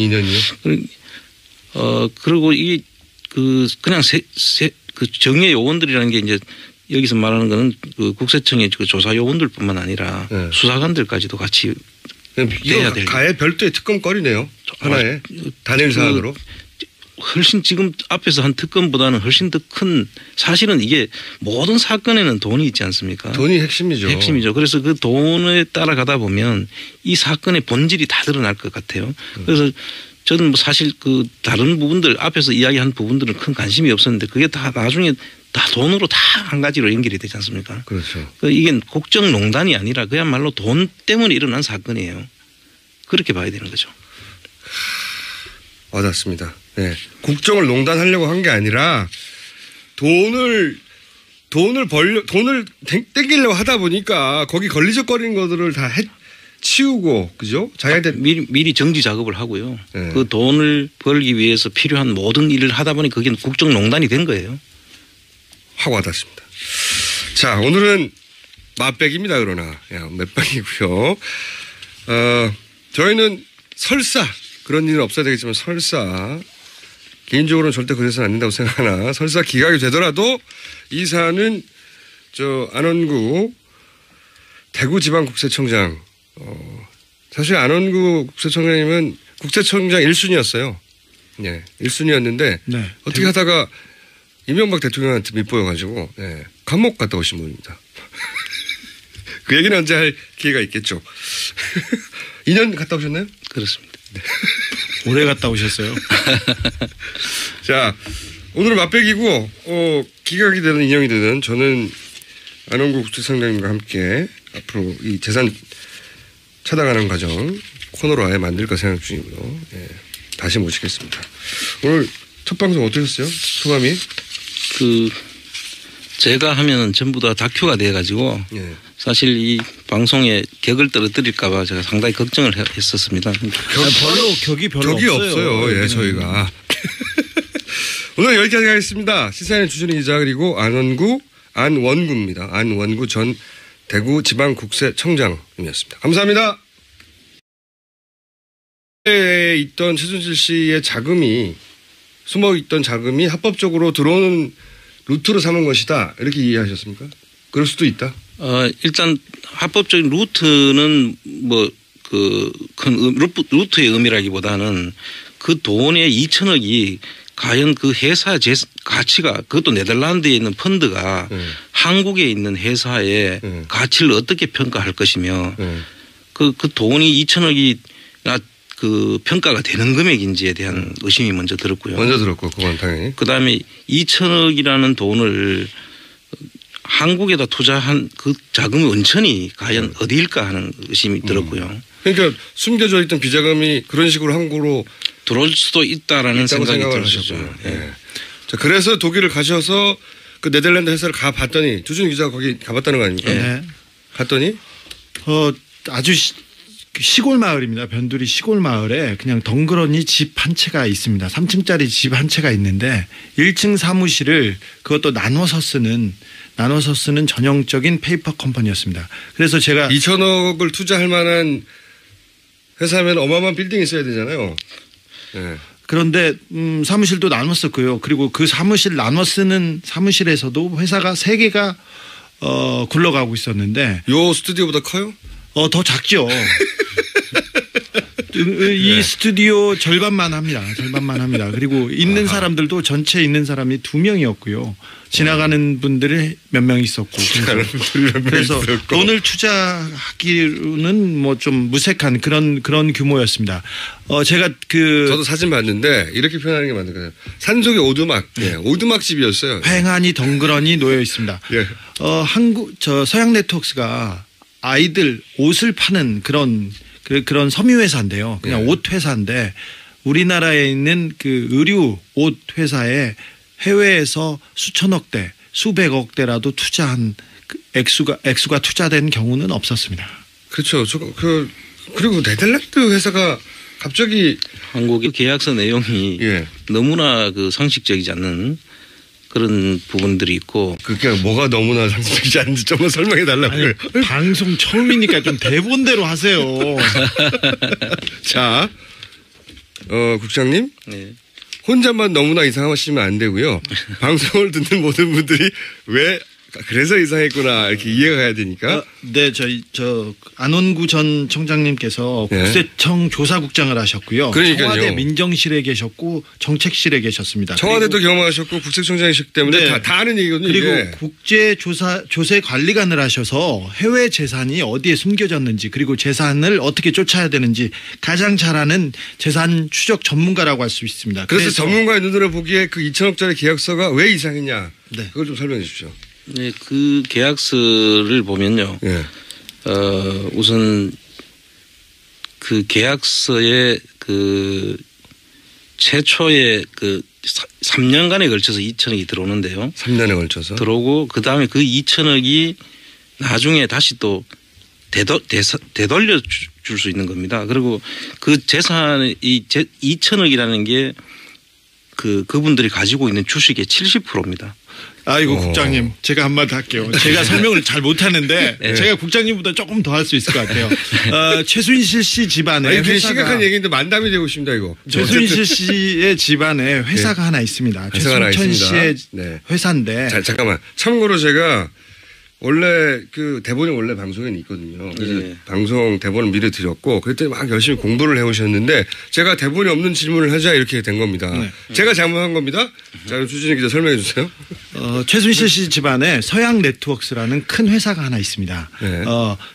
2년이요? 그리고 이게 그냥 그 정예 요원들이라는 게 이제 여기서 말하는 거는 그 국세청의 그 조사 요원들뿐만 아니라 네. 수사관들까지도 같이 돼야 될. 가해 별도의 특검거리네요. 하나의 단일 사안으로. 훨씬 지금 앞에서 한 특검보다는 훨씬 더 큰 사실은 이게 모든 사건에는 돈이 있지 않습니까? 돈이 핵심이죠. 핵심이죠. 그래서 그 돈에 따라가다 보면 이 사건의 본질이 다 드러날 것 같아요. 그래서 저는 뭐 사실 그 다른 부분들 앞에서 이야기한 부분들은 큰 관심이 없었는데 그게 다 나중에 다 돈으로 다 한 가지로 연결이 되지 않습니까? 그렇죠. 이게 국정농단이 아니라 그야말로 돈 때문에 일어난 사건이에요. 그렇게 봐야 되는 거죠. 와닿습니다. 네. 국정을 농단하려고 한 게 아니라 돈을 땡기려고 하다 보니까 거기 걸리적거리는 것들을 다 치우고 그죠? 자기한테 미리 정지 작업을 하고요. 네. 그 돈을 벌기 위해서 필요한 모든 일을 하다 보니 그게 국정농단이 된 거예요. 확 와닿습니다. 자, 오늘은 맛백입니다. 그러나 맷백이고요. 저희는 설사 그런 일은 없어야 되겠지만 설사 개인적으로는 절대 그래서는 안 된다고 생각하나 설사 기각이 되더라도 이 사안은 안원구 대구지방국세청장 사실 안원구 국세청장님은 국세청장 1순위였어요. 네, 1순위였는데 네. 어떻게 하다가 이명박 대통령한테 밑보여가지고 감옥 갔다 오신 분입니다. 그 얘기는 언제 할 기회가 있겠죠. 2년 갔다 오셨나요? 그렇습니다. 네. 오래 갔다 오셨어요. 자, 오늘은 맛백이고 기각이 되든 인용이 되든 저는 안원구 국세청장님과 함께 앞으로 이 재산 찾아가는 과정 코너로 아예 만들까 생각 중이고요. 다시 모시겠습니다. 오늘 첫 방송 어떠셨어요? 소감이? 제가 하면은 전부 다 다큐가 돼가지고 사실 이 방송에 격을 떨어뜨릴까봐 제가 상당히 걱정을 했었습니다. 격이 별로 격이 없어요. 없어요. 저희가. 오늘 여기까지 하겠습니다. 시사인의 주준희 기자 그리고 안원구입니다. 안원구 전 대구지방국세청장님이었습니다. 감사합니다. 에 있던 최순실 씨의 자금이 숨어있던 자금이 합법적으로 들어오는 루트로 삼은 것이다. 이렇게 이해하셨습니까? 그럴 수도 있다. 일단 합법적인 루트는 큰 루트의 의미라기보다는 그 돈의 2천억이 과연 그 회사 가치가 그것도 네덜란드에 있는 펀드가 한국에 있는 회사의 가치를 어떻게 평가할 것이며 그 돈이 2천억이 그 평가가 되는 금액인지에 대한 의심이 먼저 들었고요. 먼저 들었고 그건 당연히. 그다음에 2천억이라는 돈을 한국에다 투자한 그 자금의 원천이 과연 어디일까 하는 의심이 들었고요. 그러니까 숨겨져 있던 비자금이 그런 식으로 한국으로 들어올 수도 있다라는 생각이 들었죠. 자, 그래서 독일을 가셔서 그 네덜란드 회사를 가봤더니 주준 기자가 거기 가봤다는 거 아닙니까? 네. 갔더니 아주 시골 마을입니다. 변두리 시골 마을에 그냥 덩그러니 집 한 채가 있습니다. 3층짜리 집 한 채가 있는데 1층 사무실을 그것도 나눠서 쓰는 전형적인 페이퍼 컴퍼니였습니다. 그래서 제가 2천억을 투자할 만한 회사면 어마어마한 빌딩이 있어야 되잖아요. 네. 그런데 사무실도 나눠 썼고요. 그리고 그 사무실 나눠 쓰는 사무실에서도 회사가 3개가 굴러가고 있었는데 요 스튜디오보다 커요? 더 작죠. 이 스튜디오 절반만 합니다. 그리고 있는 사람들도 전체 있는 사람이 2명이었고요. 지나가는 분들이 몇 명 있었고. 그래서 돈을 투자하기로는 뭐 좀 무색한 그런 규모였습니다. 제가 저도 사진 봤는데 이렇게 표현하는 게 맞는 거예요. 산속의 오두막, 오두막 집이었어요. 횡하니 덩그러니 놓여 있습니다. 서양 네트워크스가 아이들 옷을 파는 그런 섬유 회사인데요. 그냥 옷 회사인데 우리나라에 있는 그 의류 옷 회사에 해외에서 수천억대, 수백억 대라도 투자한 액수가 투자된 경우는 없었습니다. 그렇죠. 그리고 네덜란드 회사가 갑자기 한국의 계약서 내용이 너무나 그 상식적이지 않는 그런 부분들이 있고. 그게 뭐가 너무나 상식적이지 않은지 좀만 설명해 달라고요. 방송 처음이니까 좀 대본대로 하세요. 자, 국장님. 네. 혼자만 너무나 이상하시면 안 되고요. 방송을 듣는 모든 분들이 왜 그래서 이상했구나 이렇게 이해가 가야 되니까. 네, 저 안원구 전 청장님께서 국세청 조사국장을 하셨고요. 그러니까요. 청와대 민정실에 계셨고 정책실에 계셨습니다. 청와대도 경험하셨고 국세청장이셨기 때문에 네. 다 아는 얘기거든요. 그리고 이게. 국제조세관리관을 하셔서 해외 재산이 어디에 숨겨졌는지 그리고 재산을 어떻게 쫓아야 되는지 가장 잘 아는 재산 추적 전문가라고 할 수 있습니다. 그래서 전문가의 눈으로 보기에 그 2천억짜리 계약서가 왜 이상했냐. 네. 그걸 좀 설명해 주십시오. 네, 그 계약서를 보면요. 예. 우선 그 계약서에 그 최초에 그 3년간에 걸쳐서 2천억이 들어오는데요. 3년에 걸쳐서. 들어오고 그다음에 그 2천억이 나중에 다시 또 되돌려 줄 수 있는 겁니다. 그리고 그 재산이 2천억이라는 게 그분들이 가지고 있는 주식의 70%입니다. 아이고 국장님 제가 한마디 할게요. 제가 설명을 잘 못하는데 네. 제가 국장님보다 조금 더 할 수 있을 것 같아요. 최순실 씨 집안에 아니, 그게 회사가 심각한 얘기인데 만담이 되고 있습니다 이거. 최순실 씨의 집안에 회사가 하나 있습니다. 회사가 하나 최순천 있습니다. 씨의 네. 회사인데. 잠깐만. 참고로 제가 원래 그 대본이 원래 방송에는 있거든요. 그래서 네. 방송 대본을 미리 드렸고 그랬더니 막 열심히 공부를 해오셨는데 제가 대본이 없는 질문을 하자 이렇게 된 겁니다. 네. 제가 잘못한 겁니다. 자, 그럼 주진우 기자 설명해 주세요. 최순실 씨 집안에 서양 네트워크스라는 큰 회사가 하나 있습니다. 네.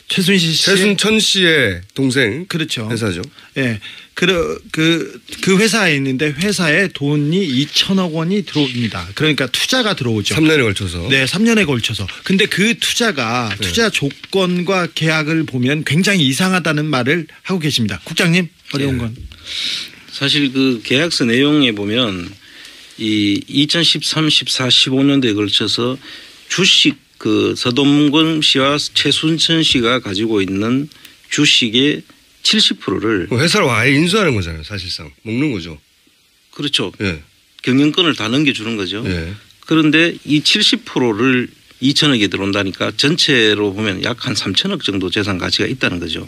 최순실 씨 최순천 씨의 동생 그렇죠. 회사죠. 예. 그 회사에 있는데 회사에 돈이 2천억 원이 들어옵니다. 그러니까 투자가 들어오죠. 3년에 걸쳐서. 네, 3년에 걸쳐서. 근데 그 투자가 투자 조건과 계약을 보면 굉장히 이상하다는 말을 하고 계십니다. 국장님, 어려운 건. 사실 그 계약서 내용에 보면 이 2013, 14, 15년도에 걸쳐서 주식 그 서동건 씨와 최순천 씨가 가지고 있는 주식의 70%를 회사를 아예 인수하는 거잖아요. 사실상 먹는 거죠. 그렇죠. 예. 경영권을 다 넘겨주는 거죠. 예. 그런데 이 70%를 2천억에 들어온다니까 전체로 보면 약 한 3천억 정도 재산 가치가 있다는 거죠.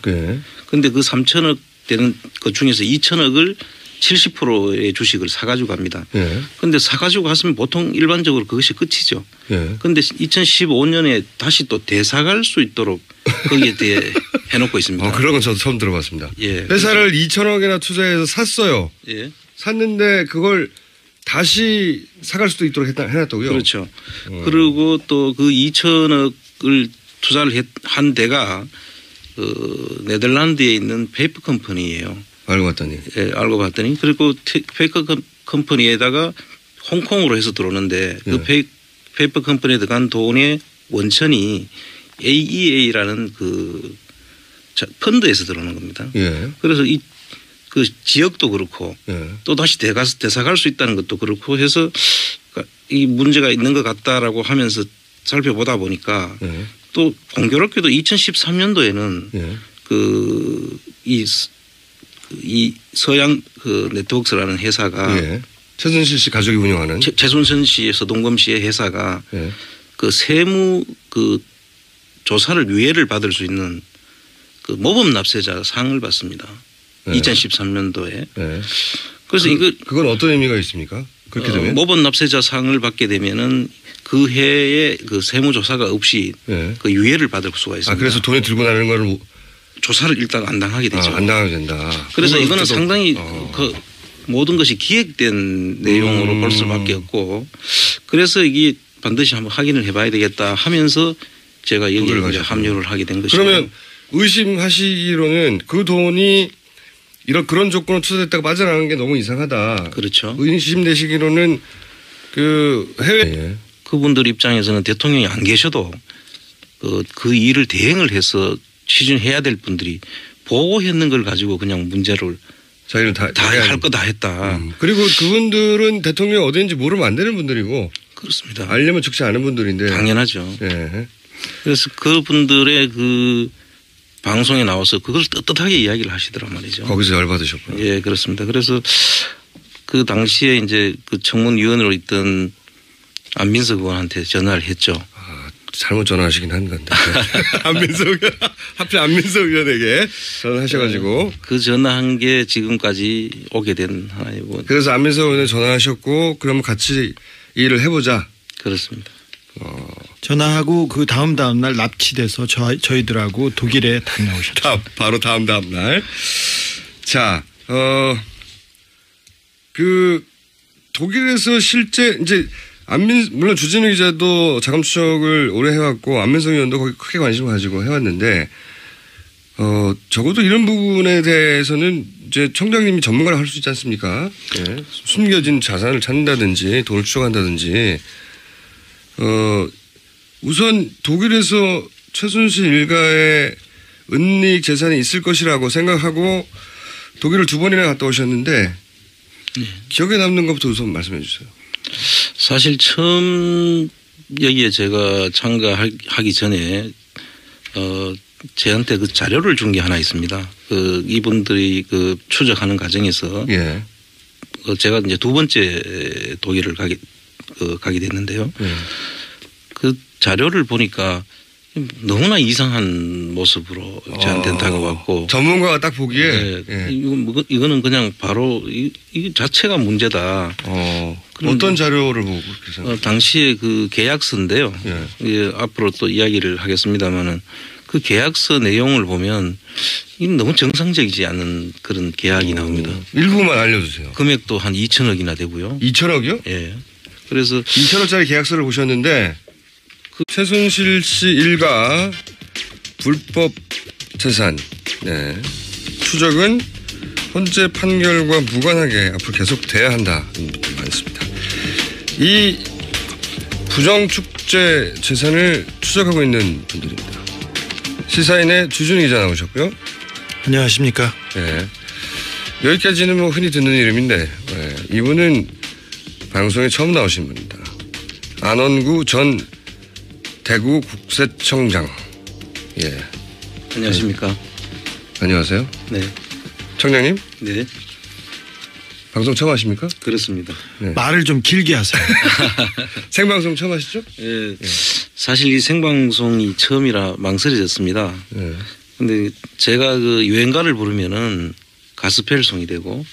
그런데 그 3천억 되는 것 중에서 2천억을 70%의 주식을 사가지고 갑니다. 그런데 예. 사가지고 갔으면 보통 일반적으로 그것이 끝이죠. 그런데 2015년에 다시 또 되사갈 수 있도록 거기에 대해 해놓고 있습니다. 그런 건 저도 처음 들어봤습니다. 예. 회사를 2천억이나 투자해서 샀어요. 예. 샀는데 그걸 다시 사갈 수도 있도록 해놨다고요? 그렇죠. 그리고 또 그 2천억을 투자를 한 데가 네덜란드에 있는 페이퍼 컴퍼니예요. 알고 봤더니. 예, 알고 봤더니 그리고 페이퍼 컴퍼니에다가 홍콩으로 해서 들어오는데 그 페이퍼 컴퍼니에 들어간 돈의 원천이 AEA라는 그 펀드에서 들어오는 겁니다. 예. 그래서 그 지역도 그렇고 예. 또 다시 되사갈 수 있다는 것도 그렇고 해서 이 문제가 있는 것 같다라고 하면서 살펴보다 보니까 예. 또 공교롭게도 2013년도에는 예. 이 서양 그 네트워크스라는 회사가 예. 최순실 씨 가족이 운영하는 최순천 씨의 서동검 씨의 회사가 예. 그 세무 그 조사를 유예를 받을 수 있는 그 모범 납세자 상을 받습니다. 예. 2013년도에. 예. 그래서 그건 어떤 의미가 있습니까? 그렇게 되면 모범 납세자 상을 받게 되면은 그 해에 그 세무 조사가 없이 예. 그 유예를 받을 수가 있습니다. 그래서 돈이 들고 나가는 거를 조사를 일단 안 당하게 되죠. 안 당하게 된다. 그래서 이거는 상당히 그 모든 것이 기획된 내용으로 볼 수밖에 없고 그래서 이게 반드시 한번 확인을 해봐야 되겠다 하면서 제가 여기에 이제 합류를 하게 된 것이죠. 그러면 의심하시기로는 그 돈이 그런 조건으로 투자됐다가 빠져나가는 게 너무 이상하다. 그렇죠. 의심되시기로는 그 해외 그분들 입장에서는 대통령이 안 계셔도 그 일을 대행을 해서 추진해야 될 분들이 보고했는 걸 가지고 그냥 문제를 자기는 다 할 거 다 했다. 그리고 그분들은 대통령이 어디인지 모르면 안 되는 분들이고 그렇습니다. 알려면 죽지 않은 분들인데 당연하죠. 예. 그래서 그분들의 그 방송에 나와서 그걸 떳떳하게 이야기를 하시더란 말이죠. 거기서 열받으셨구나. 예, 그렇습니다. 그래서 그 당시에 이제 그 청문위원으로 있던 안민석 의원한테 전화를 했죠. 잘못 전화하시긴 한 건데. 안민석 의원, 하필 안민석 의원에게 전화하셔가지고. 그 전화한 게 지금까지 오게 된 하나의 뭐. 그래서 안민석 의원에 전화하셨고 그러면 같이 일을 해보자. 그렇습니다. 전화하고 그 다음 날 납치돼서 저희들하고 독일에 다녀오셨죠. 바로 다음 날. 자, 그 독일에서 실제 이제 물론 주진우 기자도 자금 추적을 오래 해왔고 안민석 의원도 거기 크게 관심을 가지고 해왔는데 적어도 이런 부분에 대해서는 이제 청장님이 전문가를 할 수 있지 않습니까? 네. 숨겨진 자산을 찾는다든지 돈을 추적한다든지 우선 독일에서 최순실 일가의 은닉 재산이 있을 것이라고 생각하고 독일을 2번이나 갔다 오셨는데 기억에 남는 것부터 우선 말씀해 주세요. 사실 처음 여기에 제가 참가하기 전에 저한테 그 자료를 준 게 하나 있습니다. 그 이분들이 그 추적하는 과정에서 예. 제가 이제 2번째 독일을 가게 됐는데요. 그 자료를 보니까 너무나 이상한 모습으로 저한테 다가왔고 전문가가 딱 보기에 네, 예. 이거는 그냥 바로 이 자체가 문제다. 어떤 자료를 보고 그렇게 생각해요? 당시에 그 계약서인데요. 예. 앞으로 또 이야기를 하겠습니다마는 그 계약서 내용을 보면 이건 너무 정상적이지 않은 그런 계약이 나옵니다. 일부만 알려주세요. 금액도 한 2천억이나 되고요. 2천억이요? 예. 그래서 2천억짜리 계약서를 보셨는데 그 최순실 씨 일가 불법 재산 추적은 헌재 판결과 무관하게 앞으로 계속돼야 한다. 많습니다. 이 부정축제 재산을 추적하고 있는 분들입니다. 시사인의 주준희 기자 나오셨고요. 안녕하십니까. 네. 여기까지는 뭐 흔히 듣는 이름인데 이분은 방송에 처음 나오신 분입니다. 안원구 전 대구 국세청장. 예. 안녕하십니까. 안녕하세요. 네. 청장님. 네. 방송 처음 하십니까? 그렇습니다. 네. 말을 좀 길게 하세요. 생방송 처음 하시죠? 예. 사실 이 생방송이 처음이라 망설여졌습니다. 그런데 제가 그 유행가를 부르면은 가스펠송이 되고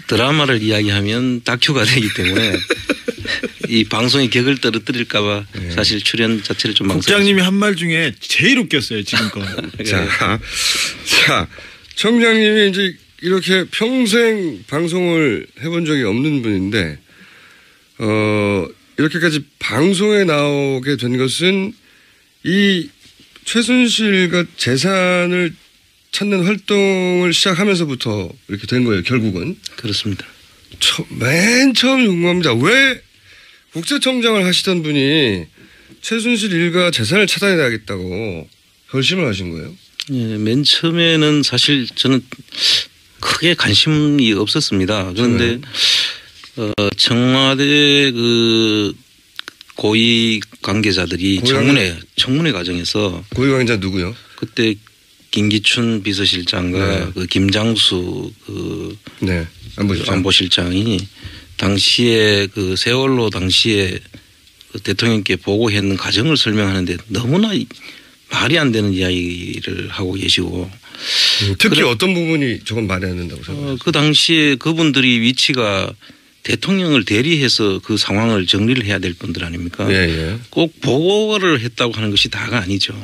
드라마를 이야기하면 다큐가 되기 때문에 이 방송의 격을 떨어뜨릴까봐 사실 출연 자체를 좀 망설였습니다. 국장님이 한 말 중에 제일 웃겼어요 지금껏. 자, 청장님이 이제 이렇게 평생 방송을 해본 적이 없는 분인데 이렇게까지 방송에 나오게 된 것은 이 최순실과 재산을 찾는 활동을 시작하면서부터 이렇게 된 거예요. 결국은. 그렇습니다. 맨 처음 궁금합니다. 왜 국세청장을 하시던 분이 최순실 일가 재산을 찾아내야겠다고 결심을 하신 거예요? 예, 맨 처음에는 사실 저는 크게 관심이 없었습니다. 그런데 청와대 그 고위 관계자들이 청문회 과정에서 고위 관계자 누구요? 그때 김기춘 비서실장과 그 김장수 안보실장이 당시에 그 세월호 당시에 그 대통령께 보고했는 과정을 설명하는데 너무나 말이 안 되는 이야기를 하고 계시고 특히 어떤 부분이 저건 말이 안 된다고 생각하세요? 그 당시에 그분들이 위치가 대통령을 대리해서 그 상황을 정리를 해야 될 분들 아닙니까? 꼭 보고를 했다고 하는 것이 다가 아니죠.